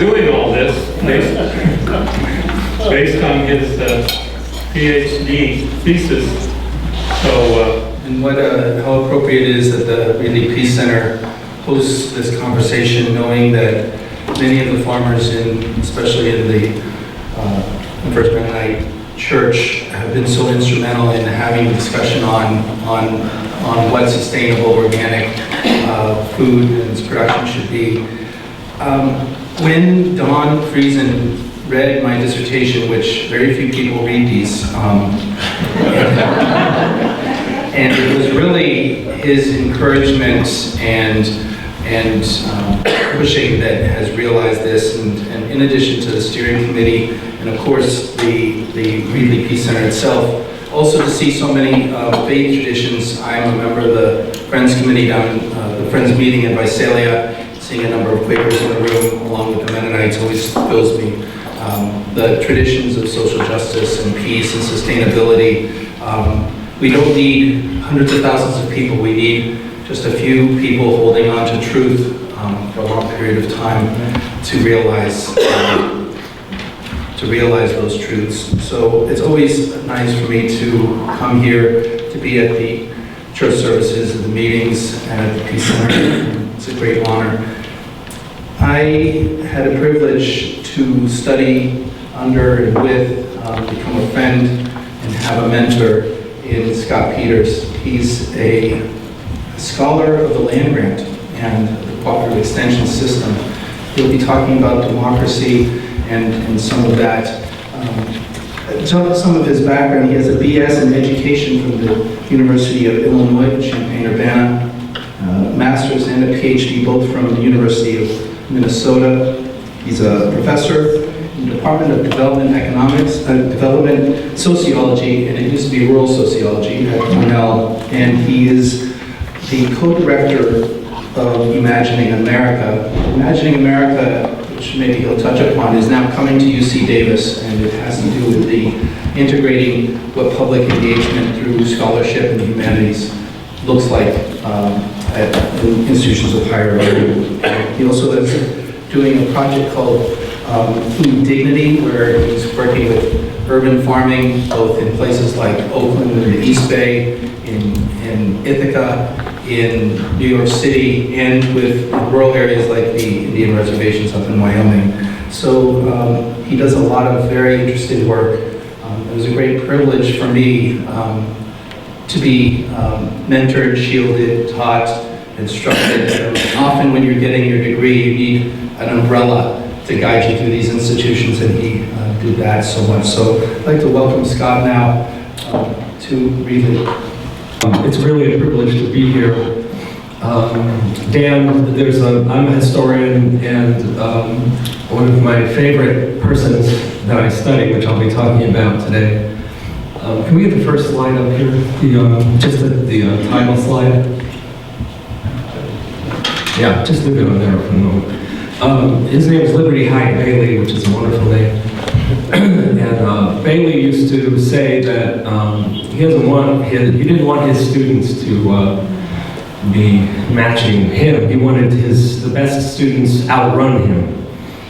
doing all this based on his PhD thesis. So, And how appropriate it is that the Reedley Peace Center hosts this conversation, knowing that many of the farmers, especially in the First Mennonite Church, have been so instrumental in having discussion on what sustainable organic food and its production should be. When Don Friesen read my dissertation, which very few people read these, and it was really his encouragement and pushing that has realized this, and in addition to the steering committee, and of course the Reedley Peace Center itself, also to see so many faith traditions. I'm a member of the Friends Committee down the Friends meeting in Visalia. Seeing a number of Quakers in the room along with the Mennonites always fills me. The traditions of social justice and peace and sustainability. We don't need hundreds of thousands of people. We need just a few people holding on to truth for a long period of time to realize those truths. So it's always nice for me to come here, to be at the church services and the meetings and at the Peace Center. It's a great honor. I had a privilege to study under and with, become a friend and have a mentor in Scott Peters. He's a scholar of the land grant and the cooperative extension system. He'll be talking about democracy and some of that. Some of his background, he has a BS in education from the University of Illinois, Champaign-Urbana, master's and a PhD both from the University of Minnesota. He's a professor in the Department of Development Economics, Development Sociology, and it used to be Rural Sociology at Cornell, and he is the co-director of Imagining America. Imagining America, which maybe he'll touch upon, is now coming to UC Davis, and it has to do with the integrating what public engagement through scholarship and humanities looks like at institutions of higher learning. He also is doing a project called Food Dignity, where he's working with urban farming, both in places like Oakland and the East Bay, in Ithaca, in New York City, and with rural areas like the Indian reservations up in Wyoming. So he does a lot of very interesting work. It was a great privilege for me to be mentored, shielded, taught, instructed. Often when you're getting your degree, you need an umbrella to guide you through these institutions, and he did that so much. So I'd like to welcome Scott now to Reedley. It's really a privilege to be here. Dan, I'm a historian, and one of my favorite persons that I study, which I'll be talking about today. Can we get the first slide up here? The title slide? Yeah, just leave it on there for a moment. His name is Liberty Hyde Bailey, which is a wonderful name. And Bailey used to say that he didn't want his students to be matching him. He wanted the best students outrun him,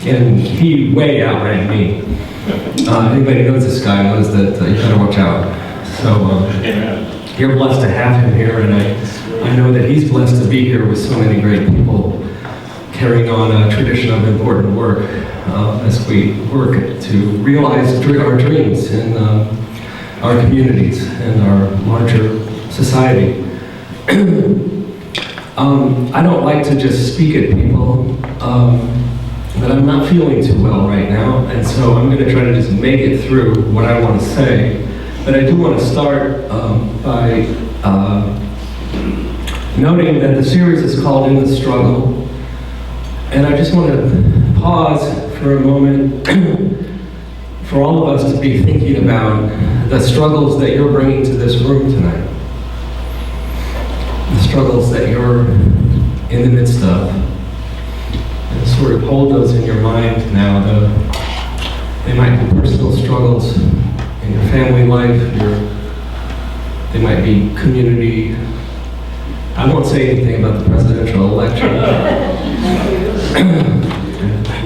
and he way outran me. Anybody who knows this guy knows that you better watch out. So you're blessed to have him here, and I know that he's blessed to be here with so many great people carrying on a tradition of important work as we work to realize our dreams in our communities and our larger society. I don't like to just speak at people, but I'm not feeling too well right now, and so I'm going to try to just make it through what I want to say. But I do want to start by noting that the series is called In the Struggle. And I just want to pause for a moment for all of us to be thinking about the struggles that you're bringing to this room tonight. The struggles that you're in the midst of. And sort of hold those in your mind now. They might be personal struggles in your family life, they might be community. I won't say anything about the presidential election.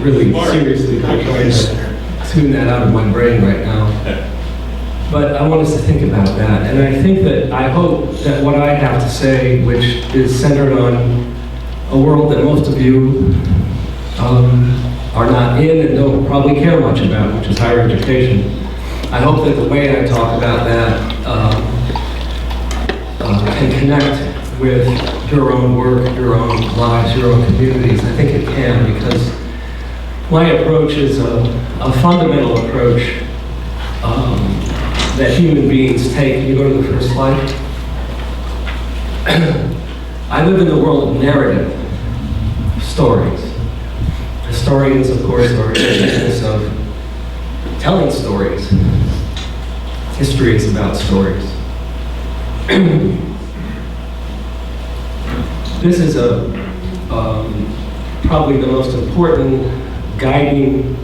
really seriously trying to tune that out of my brain right now. But I want us to think about that. And I hope that what I have to say, which is centered on a world that most of you are not in and don't probably care much about, which is higher education. I hope that the way I talk about that can connect with your own work, your own lives, your own communities. I think it can, because my approach is a fundamental approach that human beings take. Can you go to the first slide? I live in the world of narrative, stories. Historians, of course, are in the business of telling stories. History is about stories. This is probably the most important guiding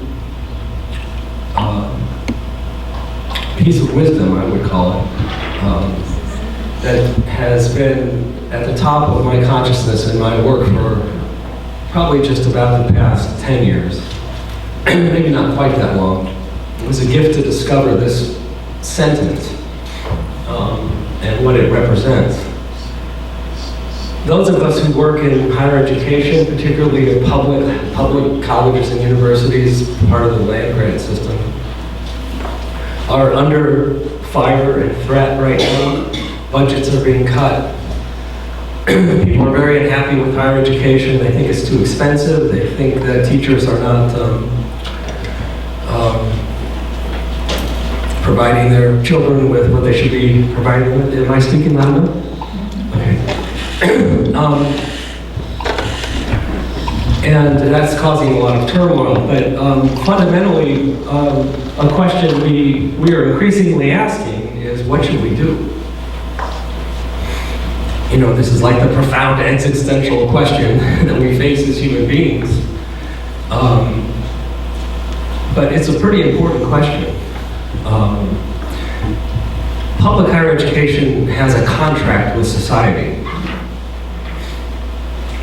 piece of wisdom, I would call it, that has been at the top of my consciousness in my work for probably just about the past 10 years. Maybe not quite that long. It was a gift to discover this sentence and what it represents. Those of us who work in higher education, particularly in public colleges and universities, part of the land-grant system, are under fire and threat right now. Budgets are being cut. People are very unhappy with higher education. They think it's too expensive. They think that teachers are not providing their children with what they should be providing them with. Am I speaking loud enough? Okay. And that's causing a lot of turmoil. But fundamentally, a question we are increasingly asking is, what should we do? You know, this is like the profound existential question that we face as human beings. But it's a pretty important question. Public higher education has a contract with society.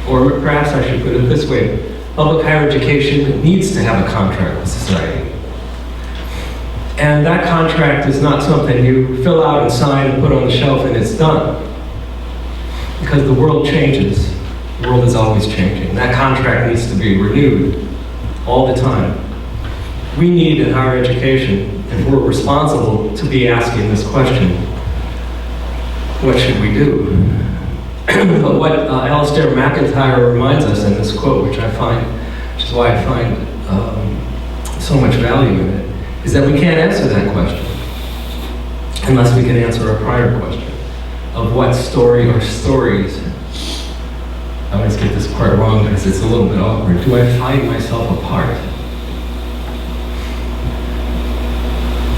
Or perhaps I should put it this way, public higher education needs to have a contract with society. And that contract is not something you fill out and sign and put on the shelf and it's done. Because the world changes. The world is always changing. That contract needs to be renewed all the time. We need in higher education, if we're responsible, to be asking this question, what should we do? But what Alistair McIntyre reminds us in this quote, which is why I find so much value in it, is that we can't answer that question unless we can answer a prior question of what story or stories. I always get this part wrong because it's a little bit awkward. Do I find myself apart?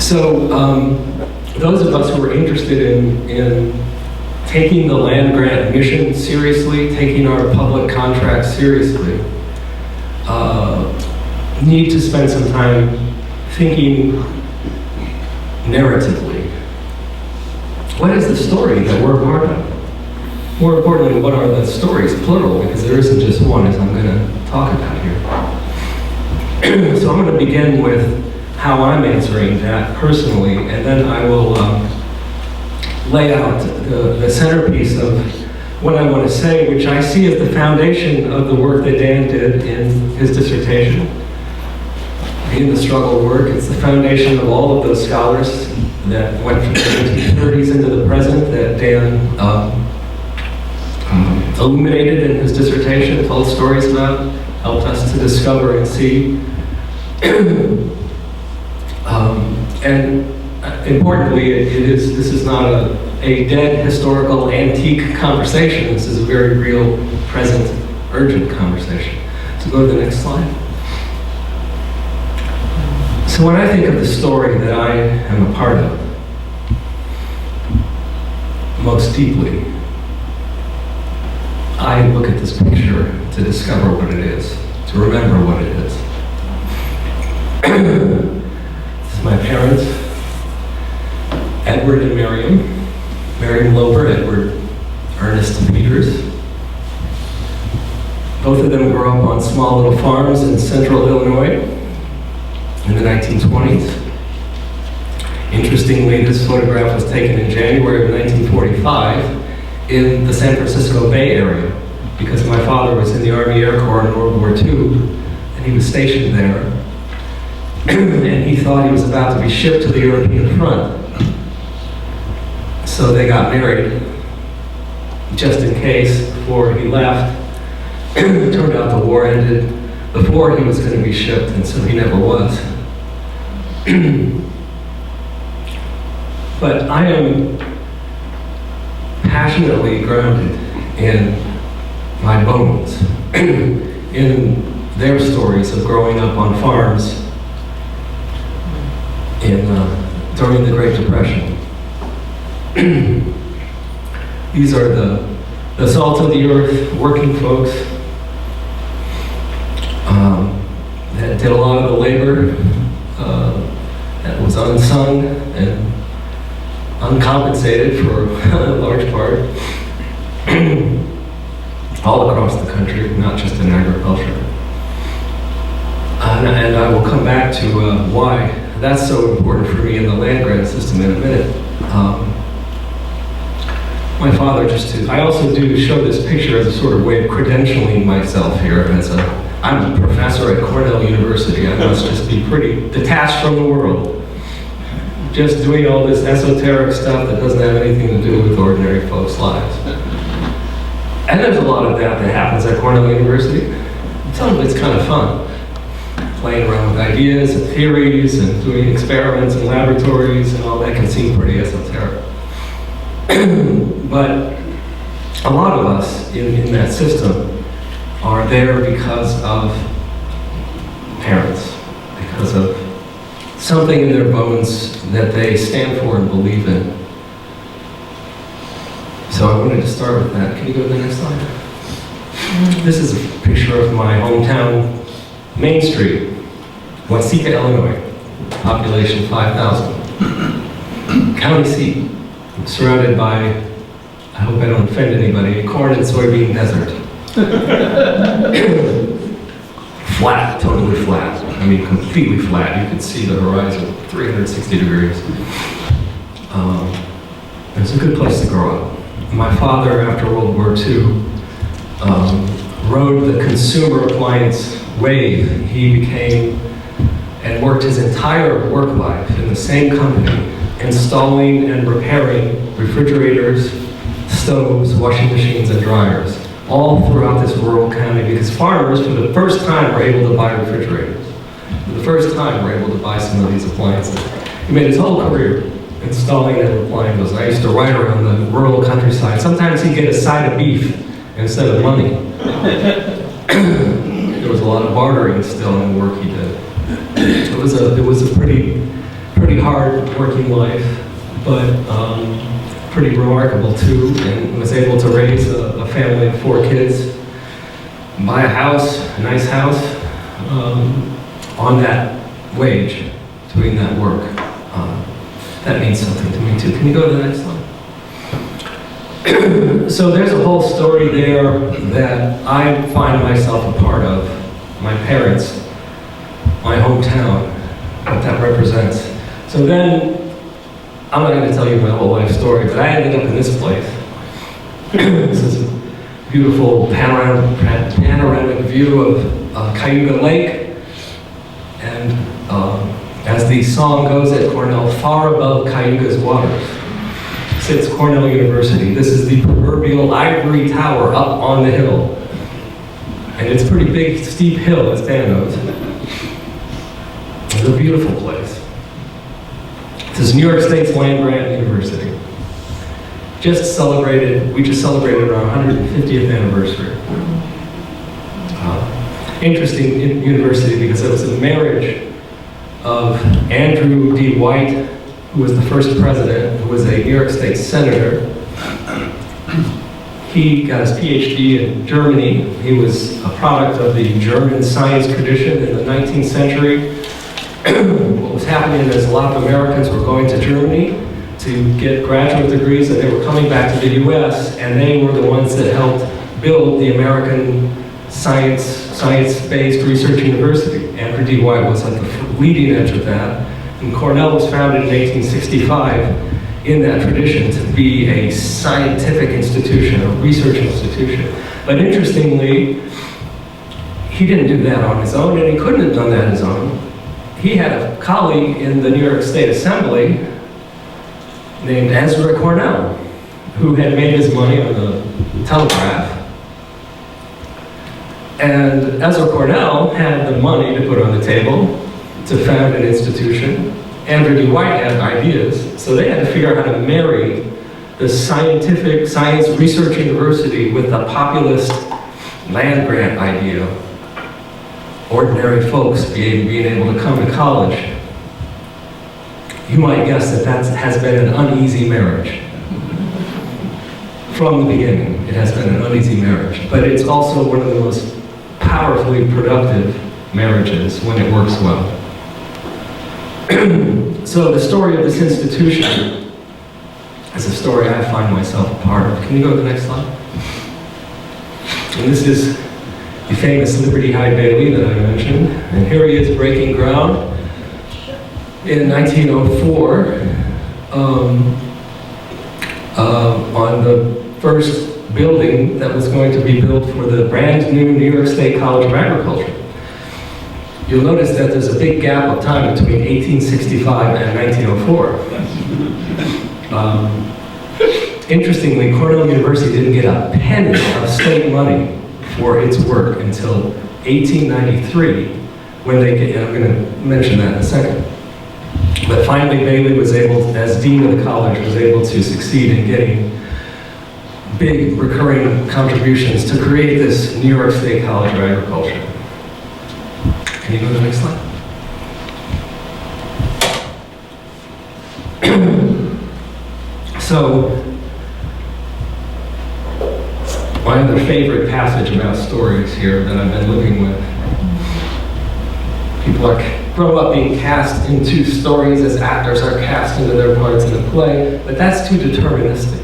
So those of us who are interested in taking the land-grant mission seriously, taking our public contracts seriously, need to spend some time thinking narratively. What is the story that we're a part of? More importantly, what are the stories, plural, because there isn't just one, as I'm going to talk about here. So I'm going to begin with how I'm answering that personally, and then I will lay out the centerpiece of what I want to say, which I see as the foundation of the work that Dan did in his dissertation. In the struggle work, it's the foundation of all of those scholars that went from the 1930s into the present that Dan illuminated in his dissertation, told stories about, helped us to discover and see. And importantly, this is not a dead historical antique conversation. This is a very real, present, urgent conversation. So go to the next slide. So when I think of the story that I am a part of, most deeply, I look at this picture to discover what it is, to remember what it is. This is my parents, Edward and Miriam. Miriam Loper, Edward Ernest Peters. Both of them grew up on small little farms in central Illinois. 1920s. Interestingly, this photograph was taken in January of 1945 in the San Francisco Bay Area, because my father was in the Army Air Corps in World War II, and he was stationed there. And he thought he was about to be shipped to the European front. So they got married, just in case, before he left. It turned out the war ended before he was going to be shipped, and so he never was. But I am passionately grounded in my bones, in their stories of growing up on farms during the Great Depression. These are the salt of the earth working folks that did a lot of the labor that was unsung and uncompensated for a large part, all across the country, not just in agriculture. And I will come back to why that's so important for me in the land grant system in a minute. My father I also do show this picture as a sort of way of credentialing myself here I'm a professor at Cornell University. I must just be pretty detached from the world. Just doing all this esoteric stuff that doesn't have anything to do with ordinary folks' lives. And there's a lot of that happens at Cornell University. Some of it's kind of fun. Playing around with ideas and theories and doing experiments in laboratories and all that can seem pretty esoteric. But a lot of us in that system are there because of parents, because of something in their bones that they stand for and believe in. So I wanted to start with that. Can you go to the next slide? This is a picture of my hometown, Main Street, Waseca, Illinois, population 5,000. County seat, surrounded by, I hope I don't offend anybody, corn and soybean desert. Flat, totally flat. I mean, completely flat. You could see the horizon 360 degrees. It's a good place to grow up. My father, after World War II, rode the consumer appliance wave. He became and worked his entire work life in the same company, installing and repairing refrigerators, stoves, washing machines, and dryers, all throughout this rural county, because farmers, for the first time, were able to buy refrigerators. For the first time, were able to buy some of these appliances. He made his whole career installing and applying those. I used to ride around the rural countryside. Sometimes he'd get a side of beef instead of money. There was a lot of bartering still in the work he did. It was a pretty hard working life, but pretty remarkable too, and was able to raise a family of 4 kids, buy a house, a nice house, on that wage, doing that work. That means something to me too. Can you go to the next slide? So there's a whole story there that I find myself a part of. My parents, my hometown, what that represents. So then, I'm not going to tell you my whole life story, but I ended up in this place. This is a beautiful panoramic view of Cayuga Lake. And as the song goes at Cornell, far above Cayuga's waters sits Cornell University. This is the proverbial ivory tower up on the hill. And it's a pretty big, steep hill, as Dan knows. It's a beautiful place. This is New York State's land-grant university. We just celebrated our 150th anniversary. Interesting university because it was a marriage of Andrew D. White, who was the first president, who was a New York State senator. He got his PhD in Germany. He was a product of the German science tradition in the 19th century. What was happening is a lot of Americans were going to Germany to get graduate degrees, and they were coming back to the US, and they were the ones that helped build the American science-based research university. Andrew D. White was at the leading edge of that, and Cornell was founded in 1865 in that tradition to be a scientific institution, a research institution. But interestingly, he didn't do that on his own, and he couldn't have done that on his own. He had a colleague in the New York State Assembly named Ezra Cornell, who had made his money on the telegraph. And Ezra Cornell had the money to put on the table to found an institution. Andrew D. White had ideas, so they had to figure out how to marry the science research university with the populist land grant idea. Ordinary folks being able to come to college. You might guess that has been an uneasy marriage. From the beginning, it has been an uneasy marriage, but it's also one of the most powerfully productive marriages when it works well. So the story of this institution is a story I find myself a part of. Can you go to the next slide? And this is the famous Liberty Hyde Bailey that I mentioned. And here he is breaking ground in 1904 on the first building that was going to be built for the brand new New York State College of Agriculture. You'll notice that there's a big gap of time between 1865 and 1904. Interestingly, Cornell University didn't get a penny of state money for its work until 1893, when they get, and I'm going to mention that in a second. But finally, Bailey was able, as dean of the college, was able to succeed in getting big recurring contributions to create this New York State College of Agriculture. Can you go to the next slide? So, my other favorite passage about stories here that I've been living with. People grow up being cast into stories as actors are cast into their parts in a play, but that's too deterministic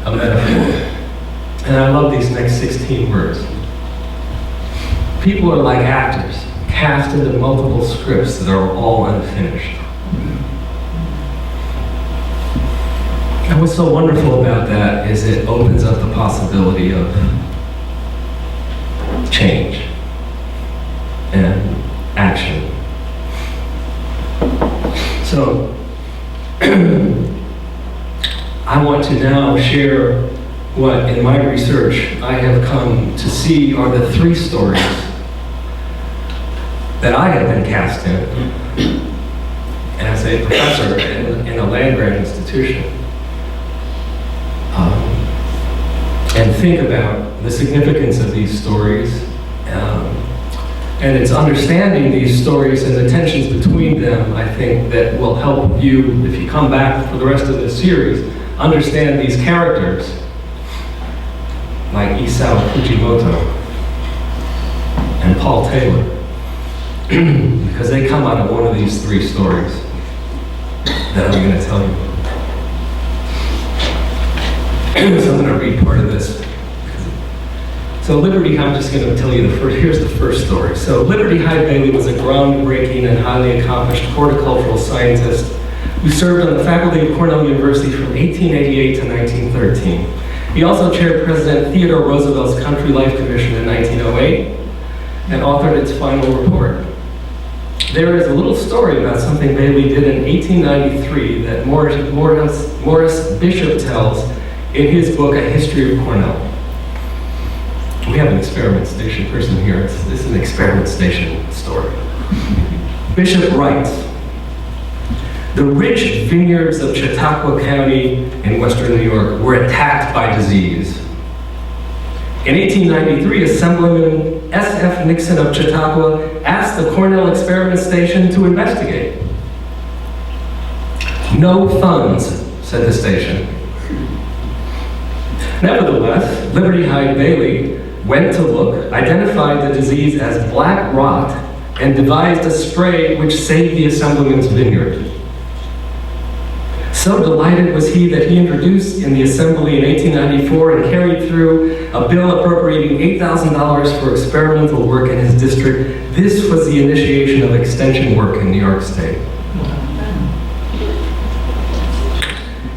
a metaphor. And I love these next 16 words. People are like actors, cast into multiple scripts that are all unfinished. And what's so wonderful about that is it opens up the possibility of change and action. So, I want to now share what, in my research, I have come to see are the three stories that I have been cast in as a professor in a land-grant institution. And think about the significance of these stories, and it's understanding these stories and the tensions between them, I think, that will help you, if you come back for the rest of this series, understand these characters, like Isao Fujimoto and Paul Taylor, because they come out of one of these three stories that I'm going to tell you. So I'm going to read part of this. So Liberty, I'm just going to tell you here's the first story. So Liberty Hyde Bailey was a groundbreaking and highly accomplished horticultural scientist who served on the faculty of Cornell University from 1888 to 1913. He also chaired President Theodore Roosevelt's Country Life Commission in 1908 and authored its final report. There is a little story about something Bailey did in 1893 that Morris Bishop tells in his book, A History of Cornell. We have an experiment station person here. This is an experiment station story. Bishop writes, the rich vineyards of Chautauqua County in western New York were attacked by disease. In 1893, Assemblyman S.F. Nixon of Chautauqua asked the Cornell Experiment Station to investigate. No funds, said the station. Nevertheless, Liberty Hyde Bailey went to look, identified the disease as black rot, and devised a spray which saved the Assemblyman's vineyard. So delighted was he that he introduced in the Assembly in 1894 and carried through a bill appropriating $8,000 for experimental work in his district. This was the initiation of extension work in New York State.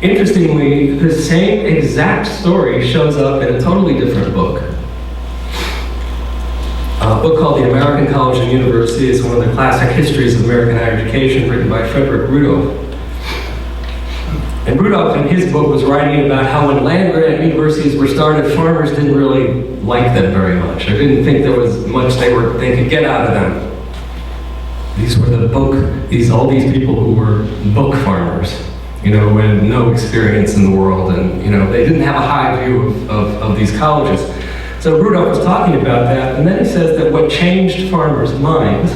Interestingly, the same exact story shows up in a totally different book. A book called The American College and University. It's one of the classic histories of American higher education, written by Frederick Rudolph. And Rudolph, in his book, was writing about how when land-grant universities were started, farmers didn't really like them very much, or didn't think there was much they could get out of them. These were all these people who were book farmers, who had no experience in the world, and they didn't have a high view of these colleges. So Rudolph was talking about that, and then he says that what changed farmers' minds,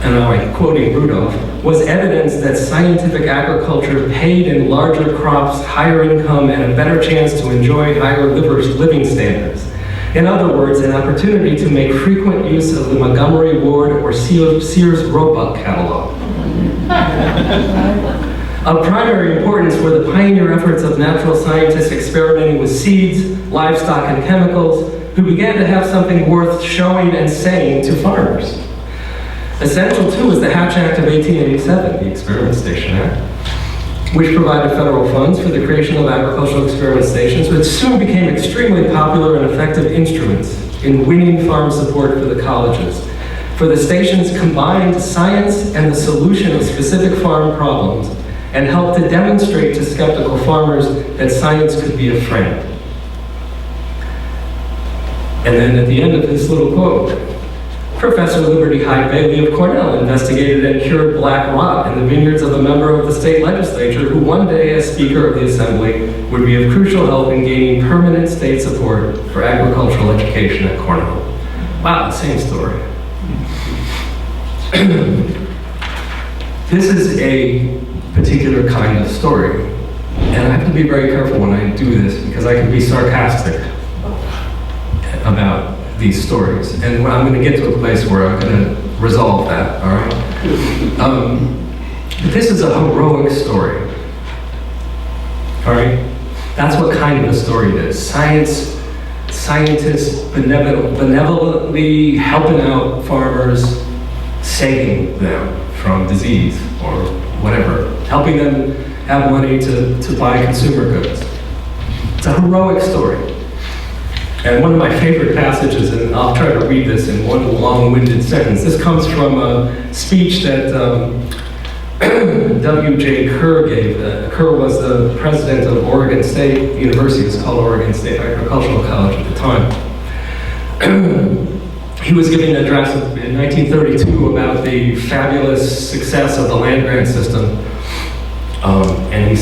and I'm quoting Rudolph, was evidence that scientific agriculture paid in larger crops, higher income, and a better chance to enjoy higher living standards. In other words, an opportunity to make frequent use of the Montgomery Ward or Sears Roebuck catalog. Of primary importance were the pioneer efforts of natural scientists experimenting with seeds, livestock, and chemicals, who began to have something worth showing and saying to farmers. Essential, too, was the Hatch Act of 1887, the Experiment Station Act, which provided federal funds for the creation of agricultural experiment stations, which soon became extremely popular and effective instruments in winning farm support for the colleges. For the stations combined science and the solution of specific farm problems, and helped to demonstrate to skeptical farmers that science could be a friend. And then at the end of this little quote, Professor Liberty Hyde Bailey of Cornell investigated and cured black rot in the vineyards of a member of the state legislature who one day, as Speaker of the Assembly, would be of crucial help in gaining permanent state support for agricultural education at Cornell. Wow, the same story. This is a particular kind of story. And I have to be very careful when I do this because I can be sarcastic about these stories. And I'm going to get to a place where I'm going to resolve that, all right? This is a heroic story, all right? That's what kind of a story it is. Scientists benevolently helping out farmers, saving them from disease or whatever, helping them have money to buy consumer goods. It's a heroic story. And one of my favorite passages, and I'll try to read this in one long-winded sentence. This comes from a speech that W.J. Kerr gave. Kerr was the president of Oregon State University. It was called Oregon State Agricultural College at the time. He was giving an address in 1932 about the fabulous success of the land-grant system. And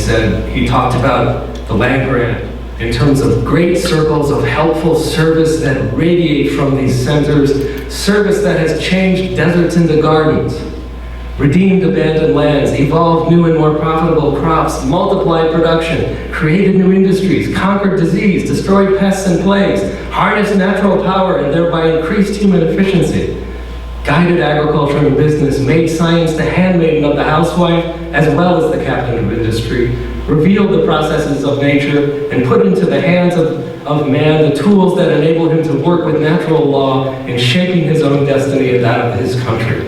he talked about the land-grant in terms of great circles of helpful service that radiate from these centers, service that has changed deserts into gardens, redeemed abandoned lands, evolved new and more profitable crops, multiplied production, created new industries, conquered disease, destroyed pests and plagues, harnessed natural power and thereby increased human efficiency, guided agriculture and business, made science the handmaiden of the housewife as well as the captain of industry, revealed the processes of nature, and put into the hands of man the tools that enable him to work with natural law in shaping his own destiny and that of his country.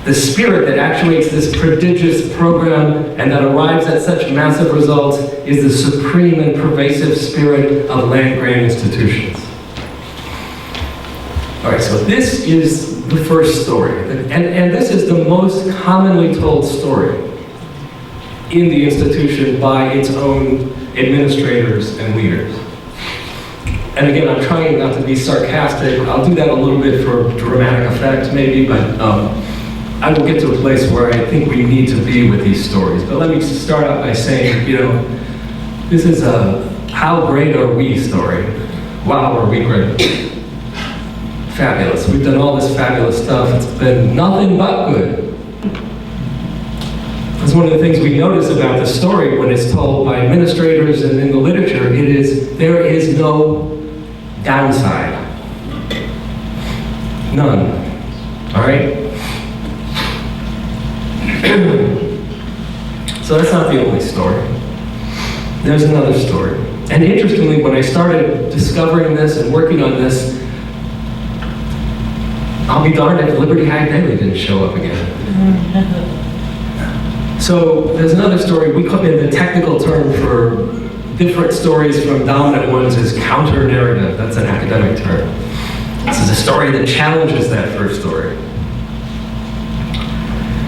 The spirit that actuates this prodigious program and that arrives at such massive results is the supreme and pervasive spirit of land-grant institutions. All right, so this is the first story, and this is the most commonly told story in the institution by its own administrators and leaders. And again, I'm trying not to be sarcastic. I'll do that a little bit for dramatic effect, maybe, but I will get to a place where I think we need to be with these stories. But let me start out by saying, this is a how great are we story. Wow, are we great. Fabulous. We've done all this fabulous stuff. It's been nothing but good. That's one of the things we notice about the story when it's told by administrators and in the literature. It is, there is no downside. None. All right? So that's not the only story. There's another story. And interestingly, when I started discovering this and working on this, I'll be darned if Liberty Hyde Bailey didn't show up again. So there's another story, we call it the technical term for different stories from dominant ones is counter-narrative. That's an academic term. This is a story that challenges that first story.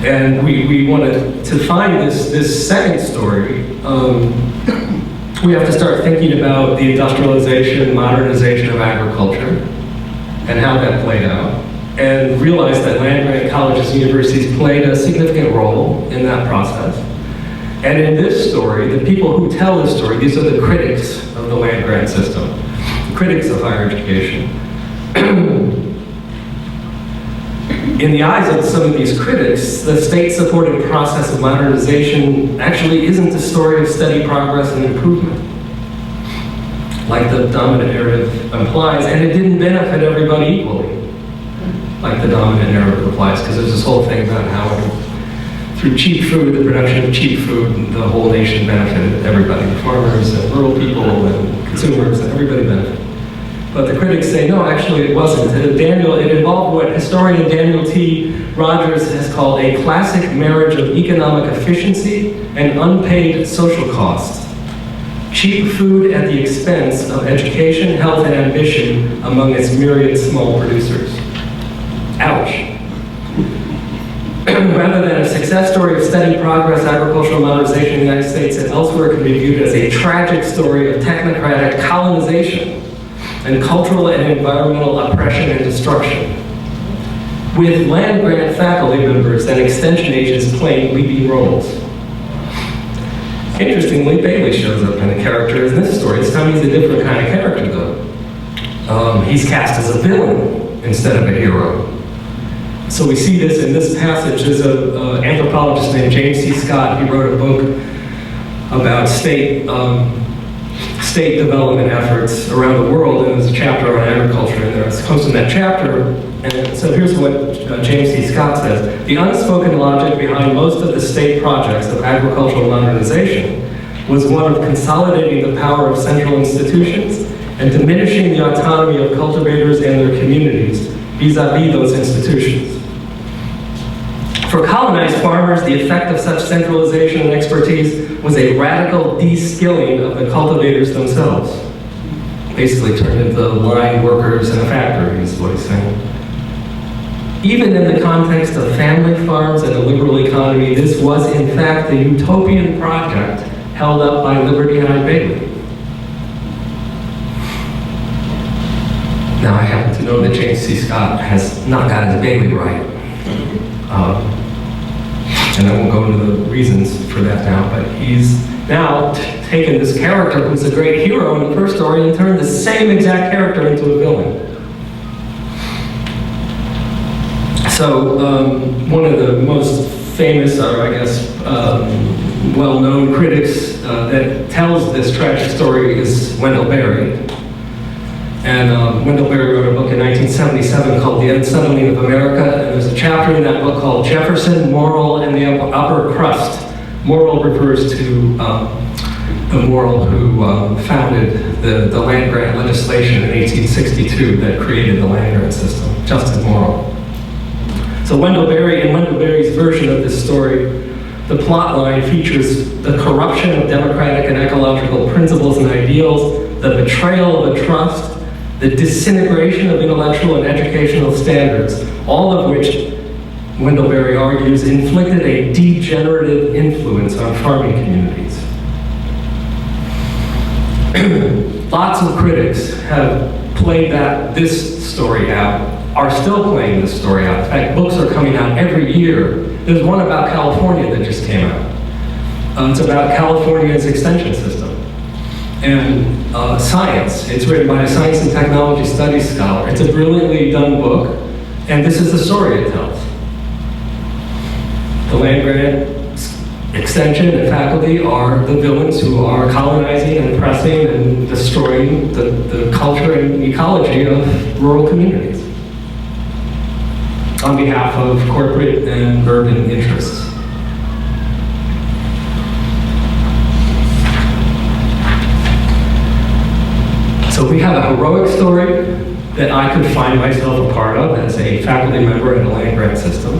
And we wanted to find this second story. We have to start thinking about the industrialization, modernization of agriculture, and how that played out, and realize that land-grant colleges and universities played a significant role in that process. And in this story, the people who tell this story, these are the critics of the land-grant system, the critics of higher education. In the eyes of some of these critics, the state-supported process of modernization actually isn't a story of steady progress and improvement, like the dominant narrative implies, and it didn't benefit everybody equally, like the dominant narrative implies, because there's this whole thing about how through cheap food, the production of cheap food, the whole nation benefited, everybody, farmers and rural people and consumers, and everybody benefited. But the critics say, no, actually it wasn't. It involved what historian Daniel T. Rogers has called a classic marriage of economic efficiency and unpaid social costs. Cheap food at the expense of education, health, and ambition among its myriad small producers. Ouch. Rather than a success story of steady progress, agricultural modernization in the United States and elsewhere can be viewed as a tragic story of technocratic colonization and cultural and environmental oppression and destruction, with land-grant faculty members and extension agents playing leading roles. Interestingly, Bailey shows up in a character in this story. This time he's a different kind of character, though. He's cast as a villain instead of a hero. So we see this in this passage. There's an anthropologist named James C. Scott. He wrote a book about state development efforts around the world, and there's a chapter on agriculture in there. It's close in that chapter. And so here's what James C. Scott says. The unspoken logic behind most of the state projects of agricultural modernization was one of consolidating the power of central institutions and diminishing the autonomy of cultivators and their communities vis-a-vis those institutions. For colonized farmers, the effect of such centralization and expertise was a radical de-skilling of the cultivators themselves. Basically turned into line workers in a factory, is what he's saying. Even in the context of family farms and a liberal economy, this was in fact the utopian project held up by Liberty Hyde Bailey. Now I happen to know that James C. Scott has not got his Bailey right. And I won't go into the reasons for that now, but he's now taken this character who's a great hero in the first story and turned the same exact character into a villain. So one of the most famous, or I guess well-known critics that tells this tragic story is Wendell Berry. And Wendell Berry wrote a book in 1977 called The Unsettling of America, and there's a chapter in that book called Jefferson, Morrill, and the Upper Crust. Morrill refers to the Morrill who founded the land-grant legislation in 1862 that created the land-grant system, Justin Morrill. So Wendell Berry, in Wendell Berry's version of this story, the plot line features the corruption of democratic and ecological principles and ideals, the betrayal of a trust, the disintegration of intellectual and educational standards, all of which, Wendell Berry argues, inflicted a degenerative influence on farming communities. Lots of critics have played this story out, are still playing this story out. In fact, books are coming out every year. There's one about California that just came out. It's about California's extension system and science. It's written by a science and technology studies scholar. It's a brilliantly done book, and this is the story it tells. The land-grant extension and faculty are the villains who are colonizing and oppressing and destroying the culture and ecology of rural communities on behalf of corporate and urban interests. So we have a heroic story that I could find myself a part of as a faculty member in a land-grant system,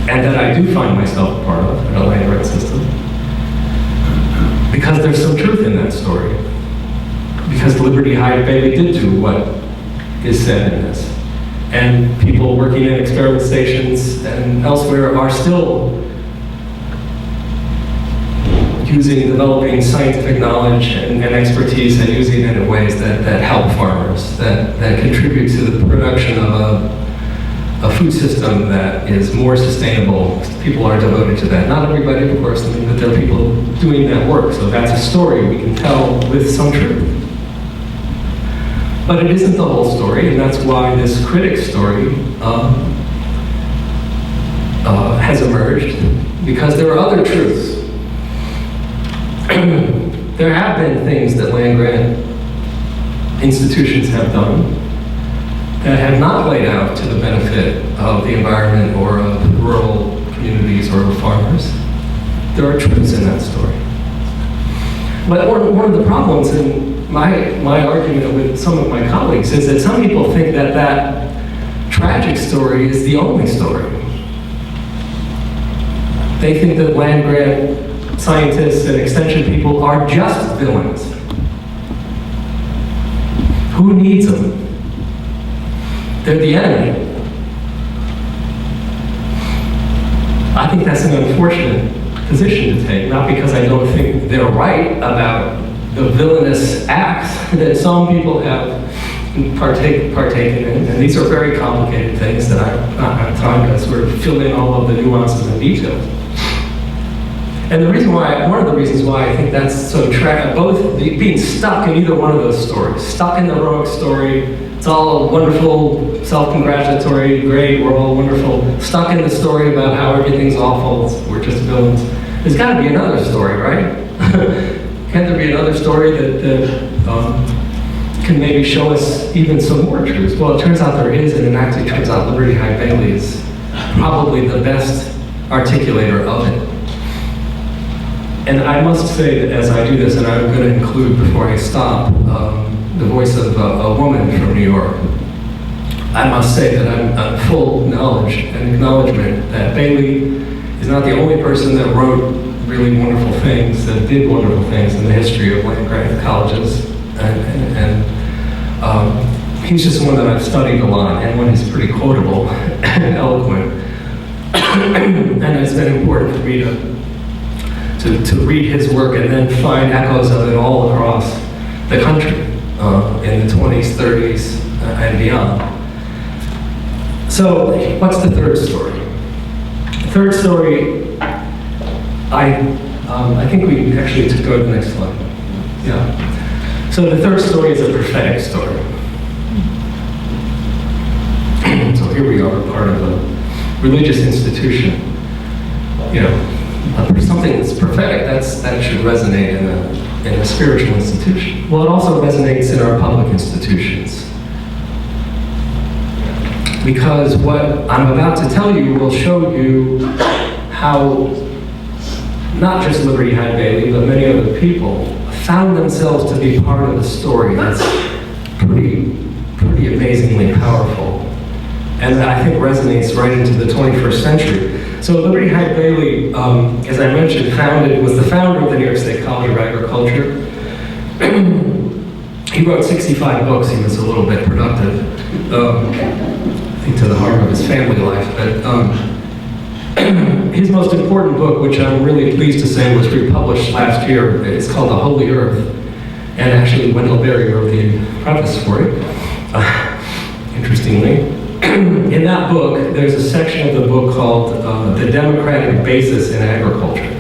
and that I do find myself a part of in a land-grant system, because there's some truth in that story. Because Liberty Hyde Bailey did do what is said in this. And people working in experiment stations and elsewhere are still developing scientific knowledge and expertise and using it in ways that help farmers, that contribute to the production of a food system that is more sustainable. People are devoted to that. Not everybody, of course, but there are people doing that work. So that's a story we can tell with some truth. But it isn't the whole story, and that's why this critic story has emerged, because there are other truths. There have been things that land-grant institutions have done that have not played out to the benefit of the environment or of rural communities or of farmers. There are truths in that story. But one of the problems in my argument with some of my colleagues is that some people think that that tragic story is the only story. They think that land-grant scientists and extension people are just villains. Who needs them? They're the enemy. I think that's an unfortunate position to take, not because I don't think they're right about the villainous acts that some people have partaken in, and these are very complicated things that I don't have time to sort of fill in all of the nuances and details. And the reason why, one of the reasons why I think that's so both being stuck in either one of those stories, stuck in the heroic story, it's all wonderful, self-congratulatory, great, we're all wonderful, stuck in the story about how everything's awful, we're just villains. There's got to be another story, right? Can't there be another story that can maybe show us even some more truths? Well, it turns out there is, and it actually turns out Liberty Hyde Bailey is probably the best articulator of it. And I must say that as I do this, and I'm going to include before I stop, the voice of a woman from New York, I must say that I'm full knowledge and acknowledgement that Bailey is not the only person that wrote really wonderful things, that did wonderful things in the history of land-grant colleges. And he's just one that I've studied a lot, and one who's pretty quotable and eloquent. And it's been important for me to read his work and then find echoes of it all across the country in the 20s, 30s, and beyond. So, what's the third story? The third story, I think we actually should go to the next slide. Yeah. So the third story is a prophetic story. So here we are, part of a religious institution. You know, for something that's prophetic, that should resonate in a spiritual institution. Well, it also resonates in our public institutions. Because what I'm about to tell you will show you how not just Liberty Hyde Bailey, but many other people found themselves to be part of a story that's pretty amazingly powerful, and that I think resonates right into the 21st century. So Liberty Hyde Bailey, as I mentioned, was the founder of the New York State College of Agriculture. He wrote 65 books. He was a little bit productive, I think to the harm of his family life, but his most important book, which I'm really pleased to say was republished last year, it's called The Holy Earth, and actually Wendell Berry wrote the preface for it, interestingly. In that book, there's a section of the book called The Democratic Basis in Agriculture.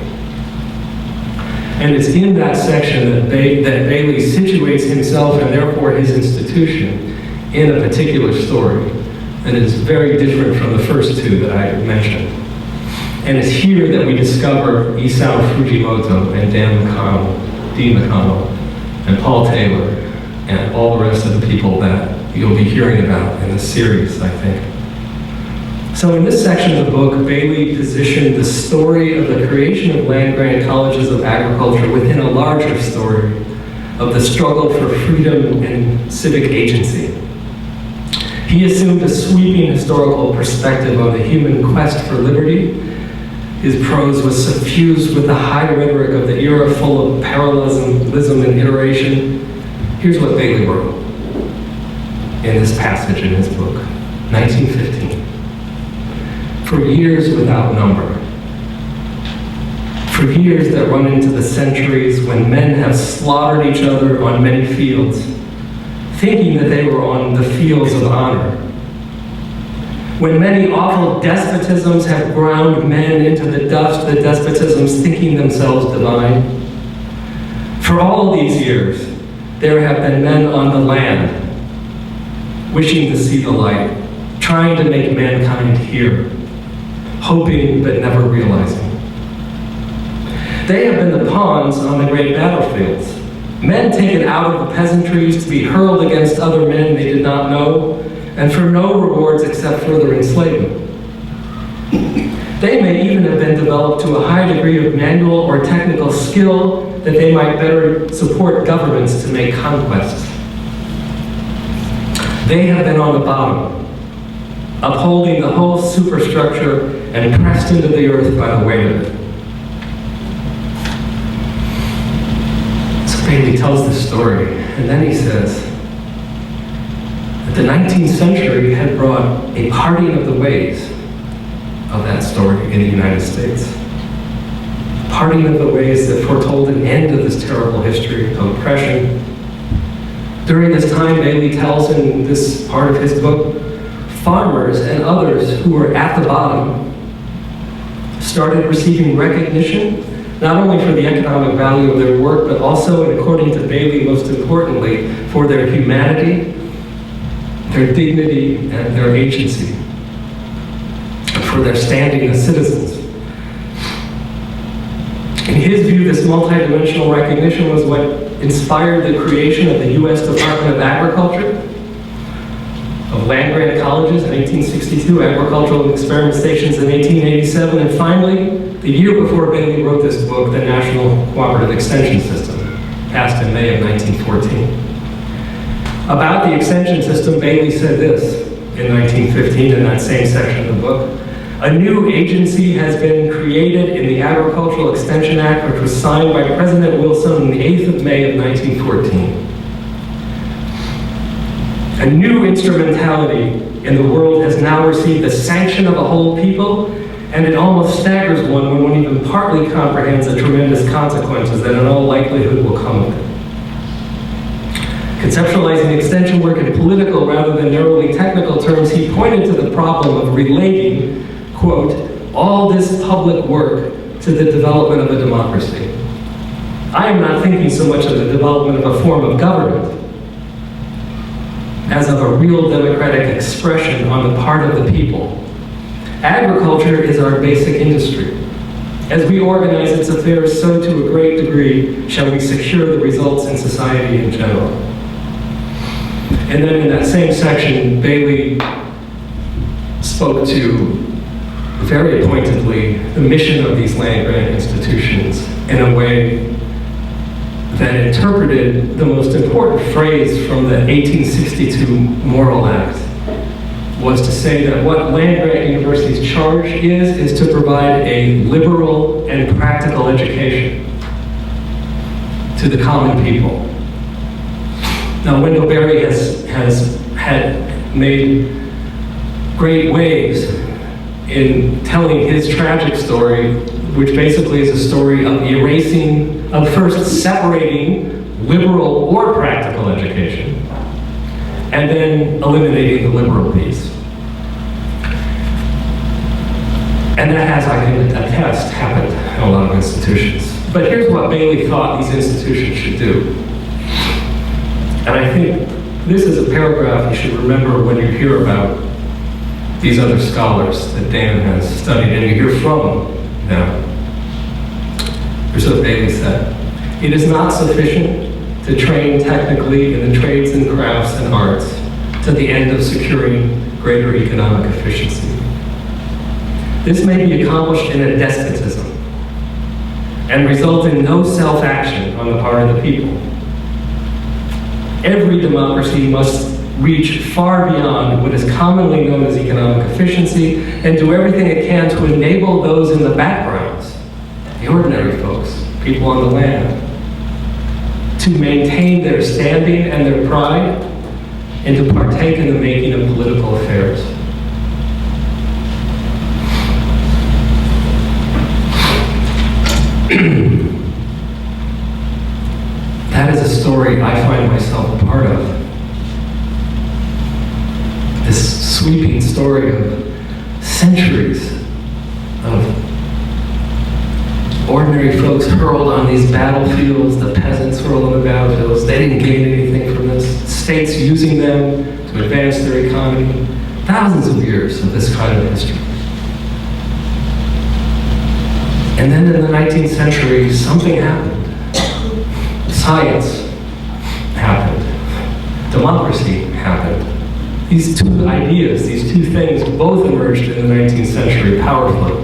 And it's in that section that Bailey situates himself and therefore his institution in a particular story that is very different from the first two that I mentioned. And it's here that we discover Isao Fujimoto and Dean McConnell, and Paul Taylor, and all the rest of the people that you'll be hearing about in this series, I think. So in this section of the book, Bailey positioned the story of the creation of land-grant colleges of agriculture within a larger story of the struggle for freedom and civic agency. He assumed a sweeping historical perspective on the human quest for liberty. His prose was suffused with the high rhetoric of the era, full of parallelism and iteration. Here's what Bailey wrote in this passage in his book, 1915. For years without number, for years that run into the centuries when men have slaughtered each other on many fields, thinking that they were on the fields of honor. When many awful despotisms have ground men into the dust, the despotisms thinking themselves divine. For all these years, there have been men on the land, wishing to see the light, trying to make mankind hear, hoping but never realizing. They have been the pawns on the great battlefields, men taken out of the peasantries to be hurled against other men they did not know, and for no rewards except further enslavement. They may even have been developed to a high degree of manual or technical skill that they might better support governments to make conquests. They have been on the bottom, upholding the whole superstructure and pressed into the earth by the weight of it. So Bailey tells this story, and then he says that the 19th century had brought a parting of the ways of that story in the United States. Parting of the ways that foretold an end of this terrible history of oppression. During this time, Bailey tells in this part of his book, farmers and others who were at the bottom started receiving recognition, not only for the economic value of their work, but also, and according to Bailey, most importantly, for their humanity, their dignity, and their agency, and for their standing as citizens. In his view, this multidimensional recognition was what inspired the creation of the U.S. Department of Agriculture, of land-grant colleges in 1862, agricultural experiment stations in 1887, and finally, the year before Bailey wrote this book, the National Cooperative Extension System, passed in May of 1914. About the extension system, Bailey said this in 1915 in that same section of the book. A new agency has been created in the Agricultural Extension Act, which was signed by President Wilson on the 8th of May of 1914. A new instrumentality in the world has now received the sanction of a whole people, and it almost staggers one when one even partly comprehends the tremendous consequences that in all likelihood will come of it. Conceptualizing extension work in political rather than narrowly technical terms, he pointed to the problem of relating, quote, all this public work to the development of a democracy. I am not thinking so much of the development of a form of government as of a real democratic expression on the part of the people. Agriculture is our basic industry. As we organize its affairs, so to a great degree shall we secure the results in society in general. And then in that same section, Bailey spoke to, very pointedly, the mission of these land-grant institutions in a way that interpreted the most important phrase from the 1862 Morrill Act, was to say that what land-grant universities' charge is to provide a liberal and practical education to the common people. Now, Wendell Berry has had made great waves in telling his tragic story, which basically is a story of erasing, of first separating liberal or practical education, and then eliminating the liberal piece. And that has, I can attest, happened in a lot of institutions. But here's what Bailey thought these institutions should do. And I think this is a paragraph you should remember when you hear about these other scholars that Dan has studied and you hear from them. Here's what Bailey said. It is not sufficient to train technically in the trades and crafts and arts to the end of securing greater economic efficiency. This may be accomplished in a despotism and result in no self-action on the part of the people. Every democracy must reach far beyond what is commonly known as economic efficiency and do everything it can to enable those in the backgrounds, the ordinary folks, people on the land, to maintain their standing and their pride and to partake in the making of political affairs. That is a story I find myself a part of. This sweeping story of centuries of ordinary folks hurled on these battlefields, the peasants hurled on the battlefields. They didn't gain anything from this. States using them to advance their economy. Thousands of years of this kind of history. And then in the 19th century, something happened. Science happened. Democracy happened. These two ideas, these two things, both emerged in the 19th century powerfully.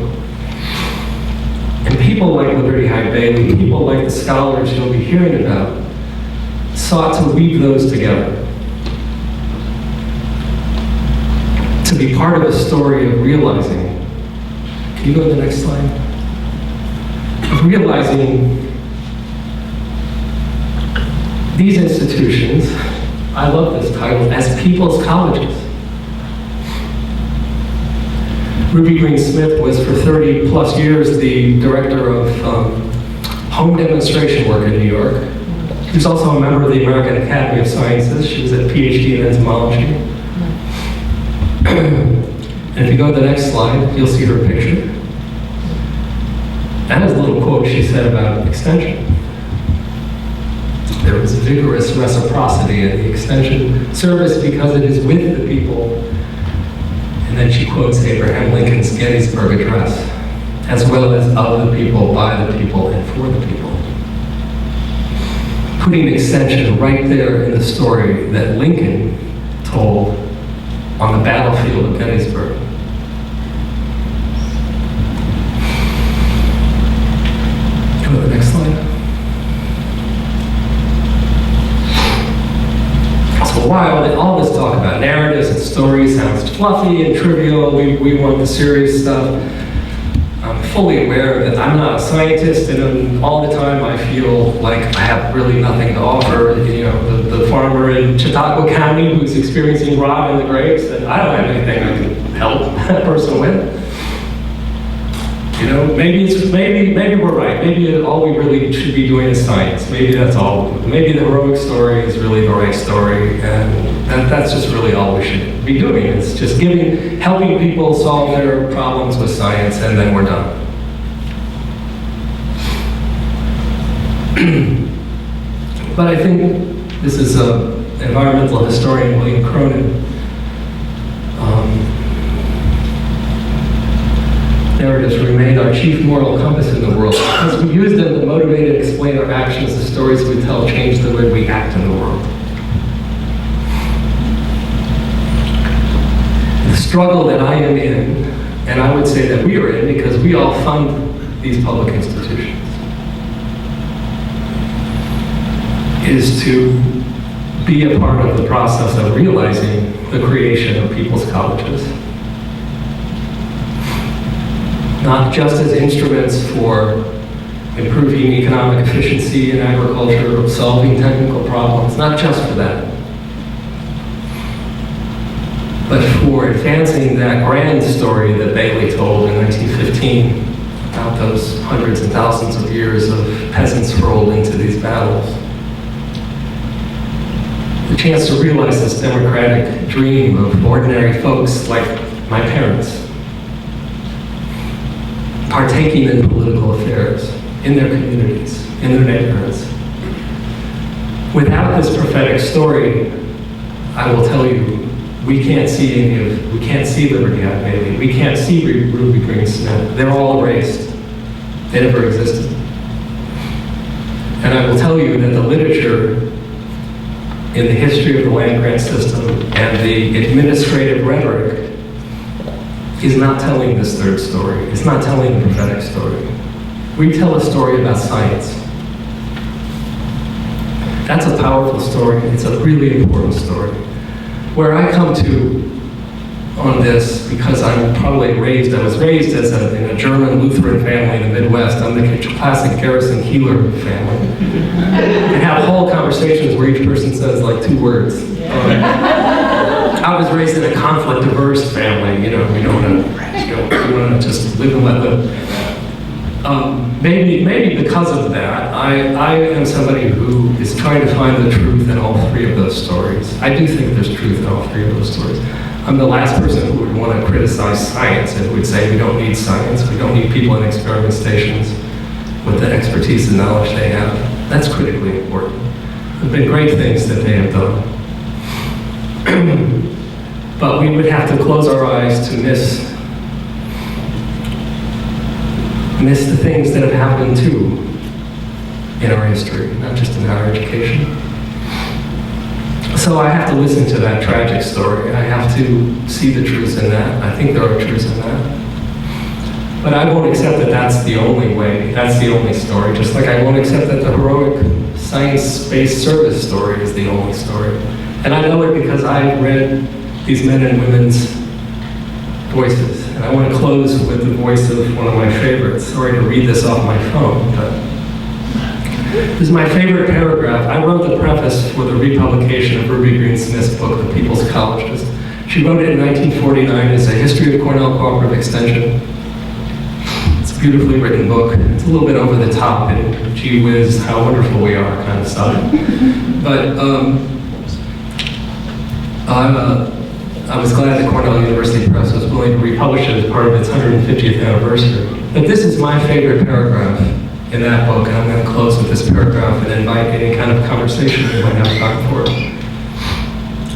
And people like Liberty Hyde Bailey, people like the scholars you'll be hearing about, sought to weave those together. To be part of a story of realizing, can you go to the next slide? Of realizing these institutions, I love this title, as people's colleges. Ruby Green Smith was for 30 plus years the director of home demonstration work in New York. She was also a member of the American Academy of Sciences. She was a PhD in entomology. And if you go to the next slide, you'll see her picture. That is a little quote she said about extension. There was vigorous reciprocity in the extension service because it is with the people. And then she quotes Abraham Lincoln's Gettysburg Address, as well as of the people, by the people, and for the people. Putting extension right there in the story that Lincoln told on the battlefield of Gettysburg. Go to the next slide. So while all this talk about narratives and stories sounds fluffy and trivial, we want the serious stuff, I'm fully aware that I'm not a scientist, and all the time I feel like I have really nothing to offer. You know, the farmer in Chautauqua County who's experiencing rot in the grapes, and I don't have anything I can help that person with. You know, maybe we're right. Maybe all we really should be doing is science. Maybe that's all. Maybe the heroic story is really the right story, and that's just really all we should be doing. It's just helping people solve their problems with science, and then we're done. But I think this is environmental historian William Cronin. Narratives remain our chief moral compass in the world because we use them to motivate and explain our actions. The stories we tell change the way we act in the world. The struggle that I am in, and I would say that we are in because we all fund these public institutions, is to be a part of the process of realizing the creation of people's colleges. Not just as instruments for improving economic efficiency in agriculture, solving technical problems, not just for that, but for advancing that grand story that Bailey told in 1915 about those hundreds and thousands of years of peasants hurled into these battles. The chance to realize this democratic dream of ordinary folks like my parents, partaking in political affairs, in their communities, in their neighborhoods. Without this prophetic story, I will tell you, we can't see Liberty Hyde Bailey, we can't see Ruby Green Smith. They're all erased. They never existed. And I will tell you that the literature in the history of the land grant system and the administrative rhetoric is not telling this third story. It's not telling the prophetic story. We tell a story about science. That's a powerful story. It's a really important story. Where I come to on this, because I was raised in a German Lutheran family in the Midwest. I'm the classic Garrison Keillor family. They have whole conversations where each person says like 2 words. I was raised in a conflict-averse family. You know, we don't want to just live and let live. Maybe because of that, I am somebody who is trying to find the truth in all 3 of those stories. I do think there's truth in all 3 of those stories. I'm the last person who would want to criticize science and who would say we don't need science, we don't need people in experiment stations with the expertise and knowledge they have. That's critically important. There have been great things that they have done. But we would have to close our eyes to miss the things that have happened too in our history, not just in higher education. So I have to listen to that tragic story. I have to see the truths in that. I think there are truths in that. But I won't accept that that's the only way, that's the only story, just like I won't accept that the heroic science-based service story is the only story. And I know it because I read these men and women's voices. And I want to close with the voice of one of my favorites. Sorry to read this off my phone, but this is my favorite paragraph. I wrote the preface for the republication of Ruby Green Smith's book, The People's Ecologist. She wrote it in 1949 as a history of Cornell Cooperative Extension. It's a beautifully written book. It's a little bit over the top and gee whiz, how wonderful we are kind of stuff. But I was glad that Cornell University Press was willing to republish it as part of its 150th anniversary. But this is my favorite paragraph in that book, and I'm going to close with this paragraph and invite any kind of conversation we might have back and forth.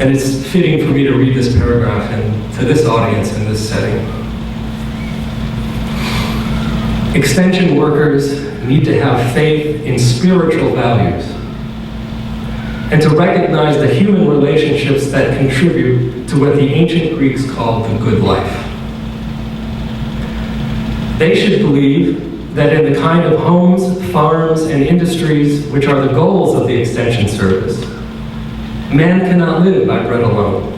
And it's fitting for me to read this paragraph to this audience in this setting. Extension workers need to have faith in spiritual values and to recognize the human relationships that contribute to what the ancient Greeks called the good life. They should believe that in the kind of homes, farms, and industries which are the goals of the Extension Service, man cannot live by bread alone.